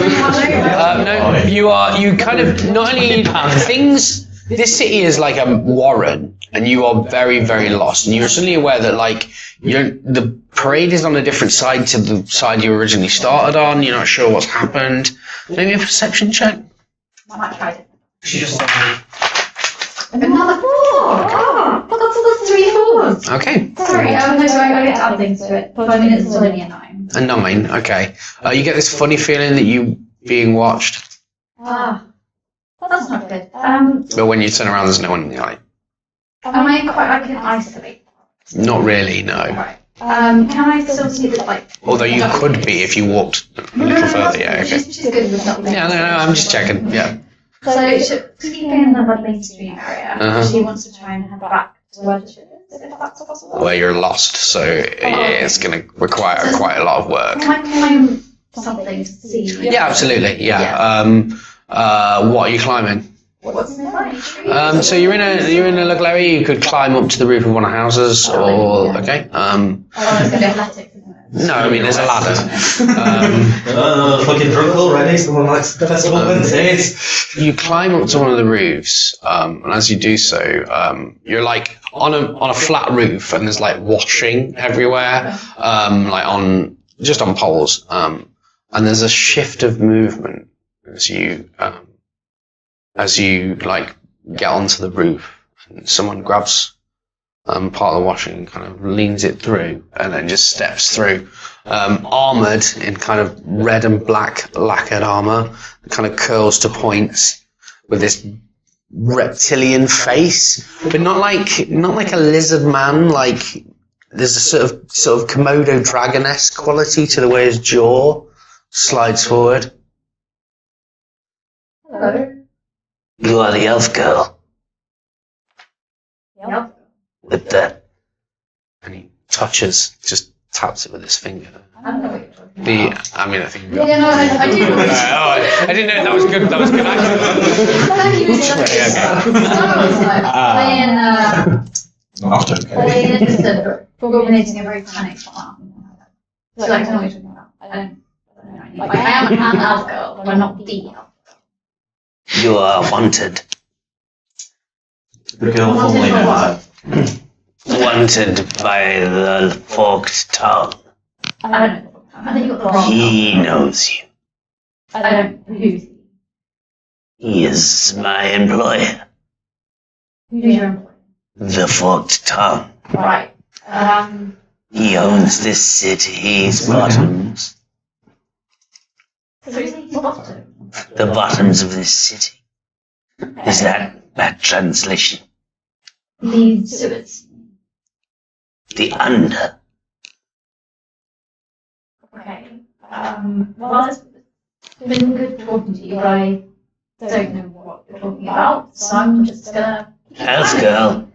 Speaker 1: No, you kind of, not only things, this city is like a warren, and you are very, very lost, and you're suddenly aware that like, the parade is on a different side to the side you originally started on, you're not sure what's happened. Maybe a perception check?
Speaker 3: I might try it.
Speaker 2: She just
Speaker 3: Another 4! Oh, I got to the 3 4s.
Speaker 1: Okay.
Speaker 3: Sorry, no, sorry, I get to add things to it. 5 minutes is only a 9.
Speaker 1: A 9, okay. You get this funny feeling that you being watched,
Speaker 3: Ah, that's not good.
Speaker 1: but when you turn around there's no one in the eye.
Speaker 3: Am I quite, I can isolate?
Speaker 1: Not really, no.
Speaker 3: Right. Can I still see the, like...
Speaker 1: Although you could be if you walked a little further, yeah, okay.
Speaker 3: She's good with that.
Speaker 1: Yeah, no, I'm just checking, yeah.
Speaker 3: So, keeping in the like, mainstream area,
Speaker 1: Uh-huh.
Speaker 3: she wants to try and head back to where she is, if that's possible.
Speaker 1: Where you're lost, so yeah, it's going to require quite a lot of work.
Speaker 3: Can I climb something to see?
Speaker 1: Yeah, absolutely, yeah. What are you climbing?
Speaker 3: What's in the
Speaker 1: So you're in a local area. You could climb up to the roof of one of the houses, or okay.
Speaker 3: It's going to be athletics, isn't it?
Speaker 1: No, I mean there's a ladder.
Speaker 2: fucking drunk already. Someone likes the festival Wednesdays.
Speaker 1: You climb up to one of the roofs, and as you do so, you're like on a flat roof, and there's like washing everywhere, like on poles, and there's a shift of movement as you like get onto the roof, and someone grabs part of the washing, and kind of leans it through, and then just steps through, armored in kind of red and black lacquered armor, that kind of curls to points, with this reptilian face, but not like a lizard man. Like there's a sort of Komodo dragon-esque quality to the way his jaw slides forward.
Speaker 3: Hello.
Speaker 1: You are the elf girl
Speaker 3: Yep.
Speaker 1: with the, and he just taps it with his finger.
Speaker 3: I don't know what you're talking about.
Speaker 1: I think.
Speaker 3: Yeah, no, I do.
Speaker 1: I didn't know that was good. That was good.
Speaker 3: Playing organizing a very panicked farm. So I don't know what you're talking about. I don't know. Like, I am an elf girl, but I'm not the elf.
Speaker 1: You are wanted.
Speaker 2: The girl formerly known as
Speaker 1: Wanted by the forked tongue.
Speaker 3: I don't know. I think you got the wrong.
Speaker 1: He knows you.
Speaker 3: I don't know who's he.
Speaker 1: He is my employer.
Speaker 3: Who's your employer?
Speaker 1: The forked tongue.
Speaker 3: Right.
Speaker 1: He owns this city's bottoms.
Speaker 3: So who's the bottom?
Speaker 1: The bottoms of this city. Is that translation?
Speaker 3: The sewers.
Speaker 1: The under.
Speaker 3: Okay. Well, it's been good talking to you, but I don't know what you're talking about, so I'm just gonna...
Speaker 1: Elf girl.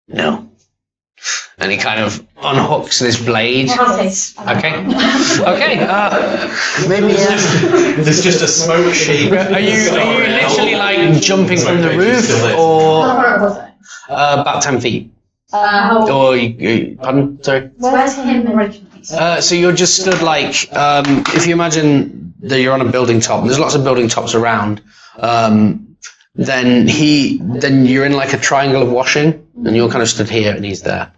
Speaker 1: No. And he kind of unhooks this blade. Okay. Maybe.
Speaker 2: There's just a smoke sheet.
Speaker 1: Are you literally like jumping from the roof, or
Speaker 3: How far was it?
Speaker 1: about 10 feet?
Speaker 3: How...
Speaker 1: Or pardon? Sorry.
Speaker 3: Where's him originally?
Speaker 1: So you're just stood like, if you imagine that you're on a building top, there's lots of building tops around, then you're in like a triangle of washing, and you're kind of stood here and he's there.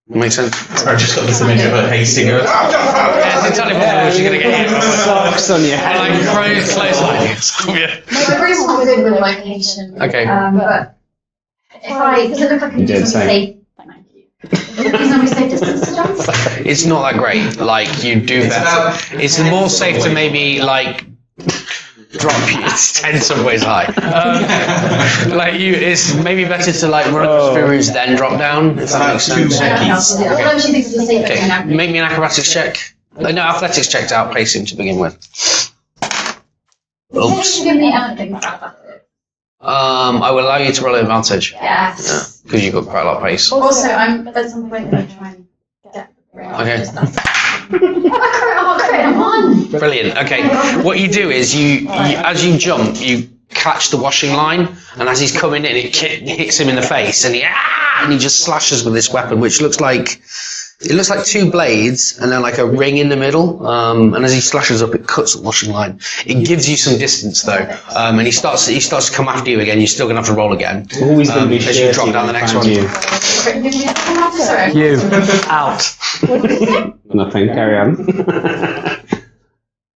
Speaker 1: Makes sense?
Speaker 2: I just got this image of her hasting her.
Speaker 1: Yeah, it's entirely possible she's going to get hit.
Speaker 5: Socks on your head.
Speaker 1: Like, close like
Speaker 3: My brain's not good with location.
Speaker 1: Okay.
Speaker 3: But if I... Does it look like I'm
Speaker 5: You did
Speaker 3: just
Speaker 5: say.
Speaker 3: safe? Thank you. Is there safe distance jumps?
Speaker 1: It's not that great. Like, you do better. It's more safe to maybe, like, drop you. It's 10 subways high. It's maybe better to, like, run across the roofs, then drop down, if that makes sense.
Speaker 3: Although she thinks it's a safe
Speaker 1: Okay, make me an acrobatics check. No, athletics check to outpace him to begin with. Oops.
Speaker 3: Give me anything about it.
Speaker 1: I will allow you to roll an advantage.
Speaker 3: Yes.
Speaker 1: Because you've got quite a lot of pace.
Speaker 3: Also, I'm at some point going to try and get the ring.
Speaker 1: Okay.
Speaker 3: I'm on!
Speaker 1: Brilliant. Okay. What you do is you as you jump, you catch the washing line, and as he's coming in, it hits him in the face, and he just slashes with this weapon, which looks like two blades and then like a ring in the middle. And as he slashes up, it cuts the washing line. It gives you some distance though, and he starts to come after you again. You're still gonna have to roll again.
Speaker 5: Always going to be
Speaker 1: as you drop down the next one.
Speaker 5: You out. Nothing. Carry on.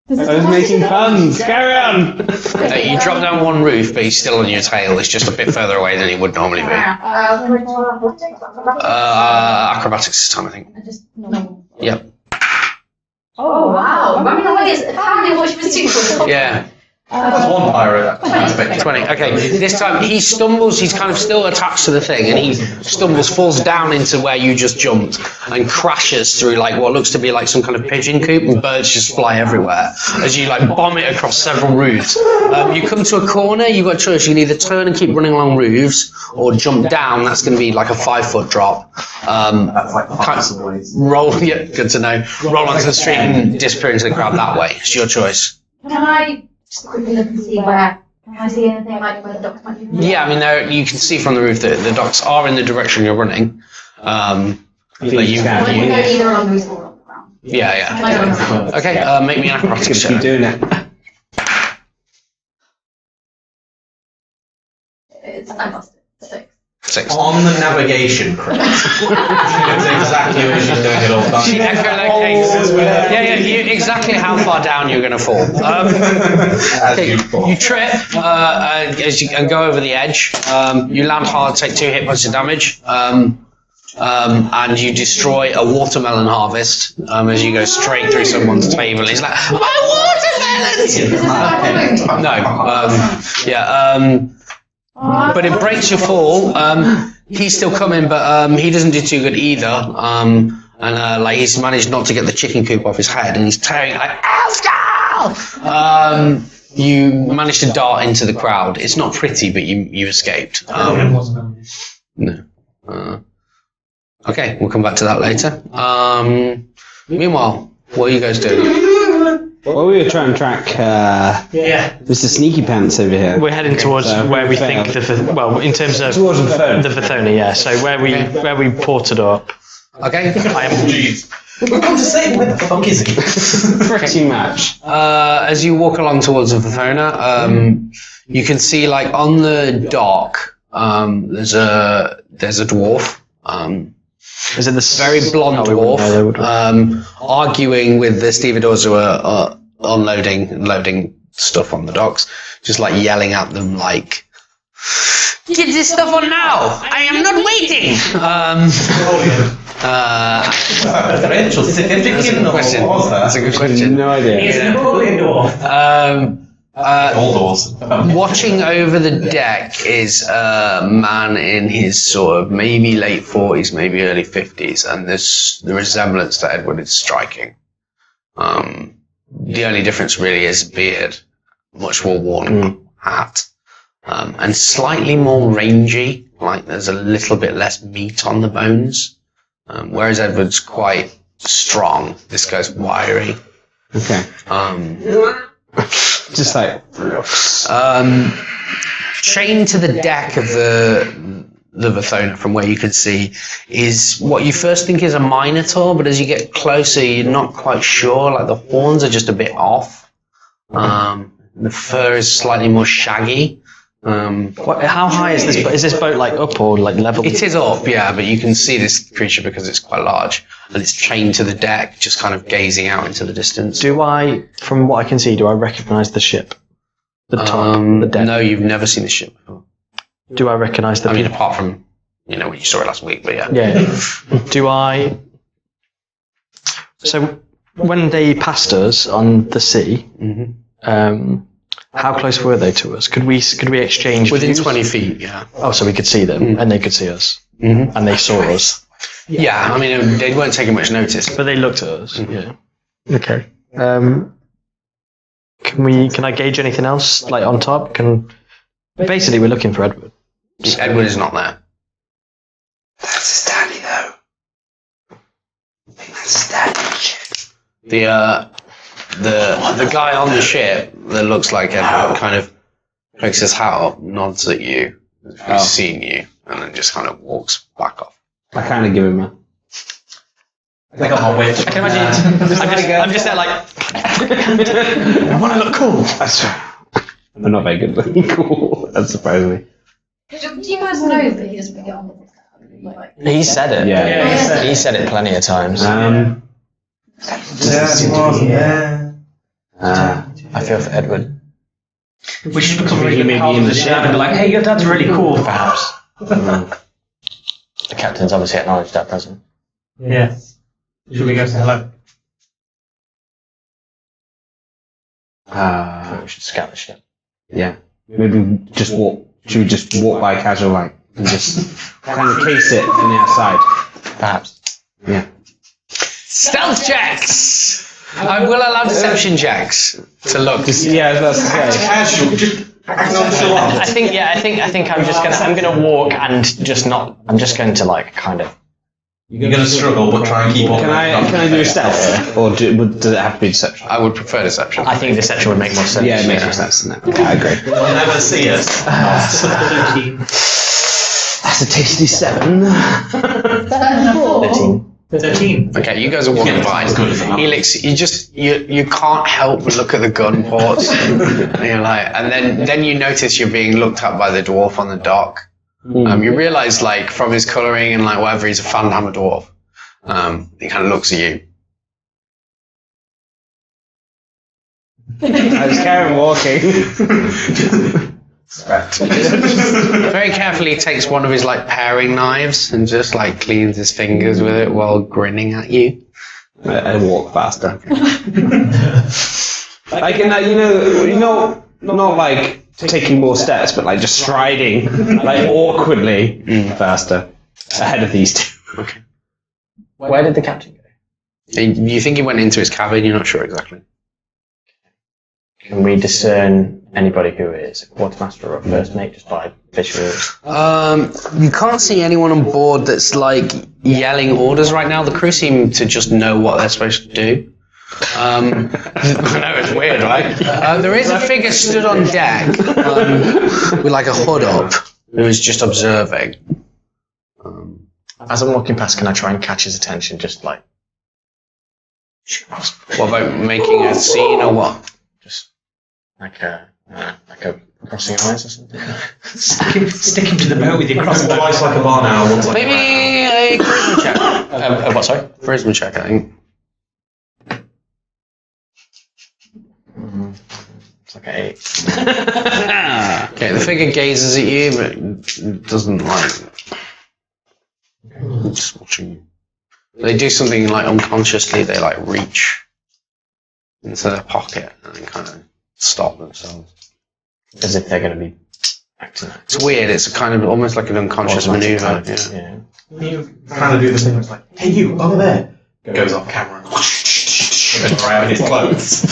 Speaker 5: I was making puns. Carry on.
Speaker 1: You drop down one roof, but he's still on your tail. It's just a bit further away than he would normally be. Acrobatics this time, I think. Yep.
Speaker 3: Oh wow! I mean, apparently what she was doing.
Speaker 1: Yeah.
Speaker 2: That's one pirate aspect.
Speaker 1: 20. Okay. This time he stumbles. He's kind of still attached to the thing, and he stumbles, falls down into where you just jumped, and crashes through like what looks to be like some kind of pigeon coop, and birds just fly everywhere as you like bomb it across several roofs. You come to a corner. You've got a choice. You can either turn and keep running along roofs, or jump down. That's going to be like a 5-foot drop.
Speaker 2: That's like the
Speaker 1: Roll. Yeah, good to know. Roll onto the street and disappear into the crowd that way. It's your choice.
Speaker 3: Can I just quickly look and see where? Can I see anything like where the docks might be?
Speaker 1: Yeah, I mean, you can see from the roof that the docks are in the direction you're running.
Speaker 3: Well, we can go either on the roof or on the ground.
Speaker 1: Yeah. Okay, make me an acrobatics
Speaker 5: Keep
Speaker 1: check.
Speaker 5: doing it.
Speaker 3: I lost it. 6.
Speaker 1: 6.
Speaker 2: On the navigation crate. She knows exactly where she's going at all times.
Speaker 1: She echolocates. Exactly how far down you're going to fall. You trip and go over the edge. You land hard, take 2 hit points of damage. And you destroy a watermelon harvest as you go straight through someone's table. He's like, my watermelons! But it breaks your fall. He's still coming, but he doesn't do too good either. He's managed not to get the chicken coop off his head, and he's tearing like, Elskal! You managed to dart into the crowd. It's not pretty, but you escaped. No. Okay, we'll come back to that later. Meanwhile, what are you guys doing?
Speaker 5: Well, we were trying to track Mr. Sneaky Pants over here.
Speaker 8: We're heading towards where we think in terms of
Speaker 5: towards the
Speaker 8: Vithoni, yeah. So where we ported up.
Speaker 1: Okay.
Speaker 2: Jeez. We're going to say, where the fuck is he?
Speaker 5: Pretty much.
Speaker 1: As you walk along towards the Vithona, you can see like on the dock, there's a dwarf.
Speaker 8: Is it this
Speaker 1: very blonde dwarf arguing with the stevedores who are unloading and loading stuff on the docks, just like yelling at them like, get this stuff on now! I am not waiting!
Speaker 2: That's
Speaker 1: a good question.
Speaker 5: No idea.
Speaker 6: He's an Napoleon dwarf.
Speaker 1: Watching over the deck is a man in his sort of maybe late 40s, maybe early 50s, and the resemblance to Edward is striking. The only difference really is beard, much more worn hat, and slightly more rangy, like there's a little bit less meat on the bones, whereas Edward's quite strong. This guy's wiry.
Speaker 5: Okay. Just like
Speaker 1: chained to the deck of the Vithona from where you can see is what you first think is a minotaur, but as you get closer you're not quite sure, like the horns are just a bit off. The fur is slightly more shaggy.
Speaker 8: How high is this? Is this boat like up or like level?
Speaker 1: It is up, yeah, but you can see this creature because it's quite large and it's chained to the deck, just kind of gazing out into the distance.
Speaker 8: From what I can see, do I recognise the ship? The top, the deck?
Speaker 1: No, you've never seen the ship before.
Speaker 8: Do I recognise the?
Speaker 1: I mean, apart from when you saw it last week, but yeah.
Speaker 8: Yeah. Do I? So when they passed us on the sea, how close were they to us? Could we exchange
Speaker 1: within
Speaker 8: views?
Speaker 1: 20 feet? Yeah.
Speaker 8: Oh, so we could see them, and they could see us, and they saw us.
Speaker 1: Yeah, I mean, they weren't taking much notice.
Speaker 8: But they looked at us. Yeah. Okay. Can I gauge anything else like on top? Basically we're looking for Edward.
Speaker 1: Edward is not there. That's Stanley though. I think that's Stanley. The guy on the ship that looks like Edward kind of picks his hat up, nods at you, he's seen you, and then just kind of walks back off.
Speaker 5: I kind of give him a.
Speaker 2: Like a hot witch.
Speaker 8: I can imagine. I'm just there like. I want to look cool.
Speaker 5: That's right. I'm not very good looking cool, unsurprisingly.
Speaker 3: Do you guys know that he doesn't get on with that?
Speaker 7: He said it.
Speaker 5: Yeah.
Speaker 7: He said it plenty of times.
Speaker 2: Yeah.
Speaker 7: I feel for Edward.
Speaker 6: We should become really
Speaker 5: Maybe
Speaker 6: pals
Speaker 5: in the
Speaker 6: with
Speaker 5: ship.
Speaker 6: and be like, hey, your dad's really cool, perhaps.
Speaker 7: The captain's obviously acknowledged that present.
Speaker 6: Yeah. Should we go say hello?
Speaker 7: We should scout the ship.
Speaker 5: Yeah. Maybe just walk. Should we just walk by casual like and just kind of case it from the outside?
Speaker 7: Perhaps.
Speaker 5: Yeah.
Speaker 1: Stealth checks! I will allow deception checks to look.
Speaker 5: Yeah, that's okay.
Speaker 2: Casual. Just
Speaker 7: I think I'm gonna walk and just not. I'm just going to like kind of.
Speaker 2: You're going to struggle, but try and keep on.
Speaker 5: Can I do a stealth, or does it have to be deception?
Speaker 1: I would prefer deception.
Speaker 7: I think deception would make more sense.
Speaker 5: Yeah, it makes more sense than that. Yeah, I agree.
Speaker 2: They'll never see us.
Speaker 5: That's a tasty 7.
Speaker 8: 13.
Speaker 1: Okay, you guys are walking by. Helix, you can't help but look at the gun ports. And you're like, and then you notice you're being looked at by the dwarf on the dock. You realise, like, from his colouring and like whatever, he's a Fanhammer dwarf. He kind of looks at you.
Speaker 5: I just carry on walking.
Speaker 1: Very carefully takes one of his like paring knives and just like cleans his fingers with it while grinning at you.
Speaker 5: I walk faster. Like in that, not like taking more steps, but like just striding, like awkwardly faster ahead of these two.
Speaker 1: Okay.
Speaker 7: Where did the captain go?
Speaker 1: You think he went into his cabin? You're not sure exactly.
Speaker 7: Can we discern anybody who is a quartermaster or a first mate just by visuals?
Speaker 1: You can't see anyone on board that's like yelling orders right now. The crew seem to just know what they're supposed to do. I know it's weird, right? There is a figure stood on deck with like a hood up who is just observing.
Speaker 7: As I'm walking past, can I try and catch his attention? Just like,
Speaker 1: What about making a scene or what?
Speaker 7: just like a crossing eyes or something.
Speaker 6: Stick him to the boat with your cross.
Speaker 2: Twice like a barn owl, once like
Speaker 1: Maybe a charisma check.
Speaker 7: What, sorry?
Speaker 1: Charisma check, I think.
Speaker 7: It's like an 8.
Speaker 1: Okay, the figure gazes at you, but doesn't like. Just watching you. They do something like unconsciously. They like reach into their pocket and then kind of stop themselves.
Speaker 7: As if they're going to be acting.
Speaker 1: It's weird. It's kind of almost like an unconscious maneuver. Yeah.
Speaker 2: you trying to do the thing where it's like, hey you, over there. Goes off camera and around his clothes.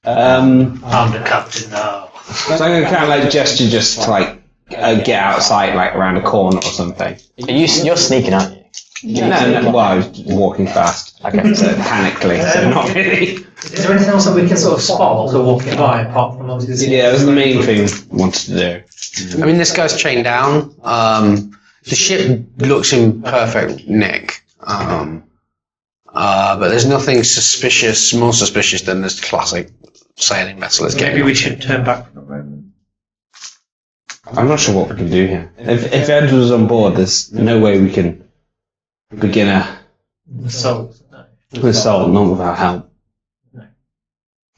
Speaker 6: I'm the captain now.
Speaker 5: So I'm going to kind of like gesture just to like get outside, like around a corner or something.
Speaker 7: You're sneaking, aren't you?
Speaker 5: No, well, I was walking fast.
Speaker 7: Okay.
Speaker 5: So panically, so not really.
Speaker 6: Is there anything else that we can sort of spot while we're walking by, apart from obviously this?
Speaker 5: Yeah, it was the main thing I wanted to do.
Speaker 1: I mean, this guy's chained down. The ship looks in perfect nick. But there's nothing more suspicious than this classic sailing vessel is
Speaker 6: Maybe
Speaker 1: getting.
Speaker 6: we should turn back for a moment.
Speaker 5: I'm not sure what we can do here. If Ed was on board, there's no way we can begin a
Speaker 6: So, no.
Speaker 5: assault, not without help.
Speaker 6: No.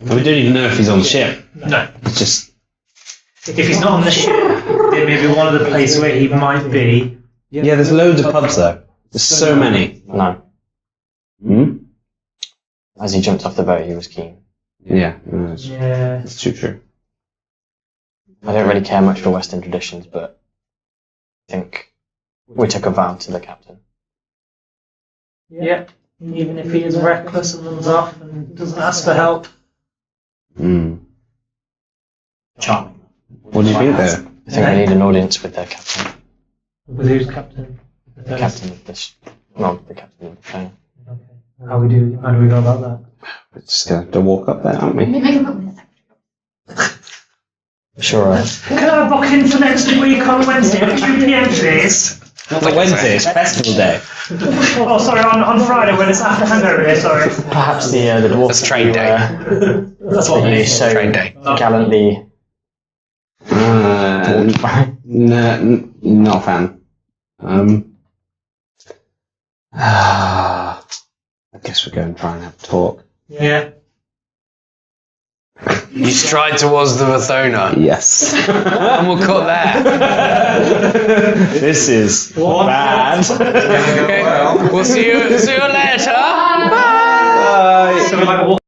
Speaker 5: And we don't even know if he's on the ship.
Speaker 6: No.
Speaker 5: It's just...
Speaker 6: If he's not on the ship, it may be one of the places where he might be.
Speaker 5: Yeah, there's loads of pubs though. There's so many.
Speaker 7: No.
Speaker 5: Hmm?
Speaker 7: As he jumped off the boat, he was keen.
Speaker 5: Yeah, no,
Speaker 6: Yeah.
Speaker 5: it's too true.
Speaker 7: I don't really care much for Western traditions, but I think we took a vow to the captain.
Speaker 6: Yeah. Even if he is reckless and runs off and doesn't ask for help.
Speaker 5: Hmm.
Speaker 6: Charming.
Speaker 5: What do you think there?
Speaker 7: I think we need an audience with their captain.
Speaker 6: With who's captain?
Speaker 7: The captain of this. Well, the captain of the plane.
Speaker 6: Okay. How do we go about that?
Speaker 5: We're just going to walk up there, aren't we?
Speaker 3: Make a roll with it.
Speaker 7: Sure.
Speaker 6: Can I book in for next week on Wednesday at 2 p.m. please?
Speaker 5: Not the Wednesday, it's festival day.
Speaker 6: Oh, sorry, on Friday when it's after hangover day, sorry.
Speaker 7: Perhaps the dwarf.
Speaker 1: That's train day.
Speaker 6: That's what
Speaker 7: That
Speaker 6: it
Speaker 7: you
Speaker 6: is.
Speaker 7: so
Speaker 1: Train day.
Speaker 7: gallantly walked by.
Speaker 5: No, not a fan. I guess we'll go and try and have a talk.
Speaker 6: Yeah.
Speaker 1: You stride towards the Vathona,
Speaker 5: Yes.
Speaker 1: and we'll cut there.
Speaker 5: This is bad.
Speaker 1: Okay. We'll see you later.
Speaker 5: Bye.
Speaker 6: So we're like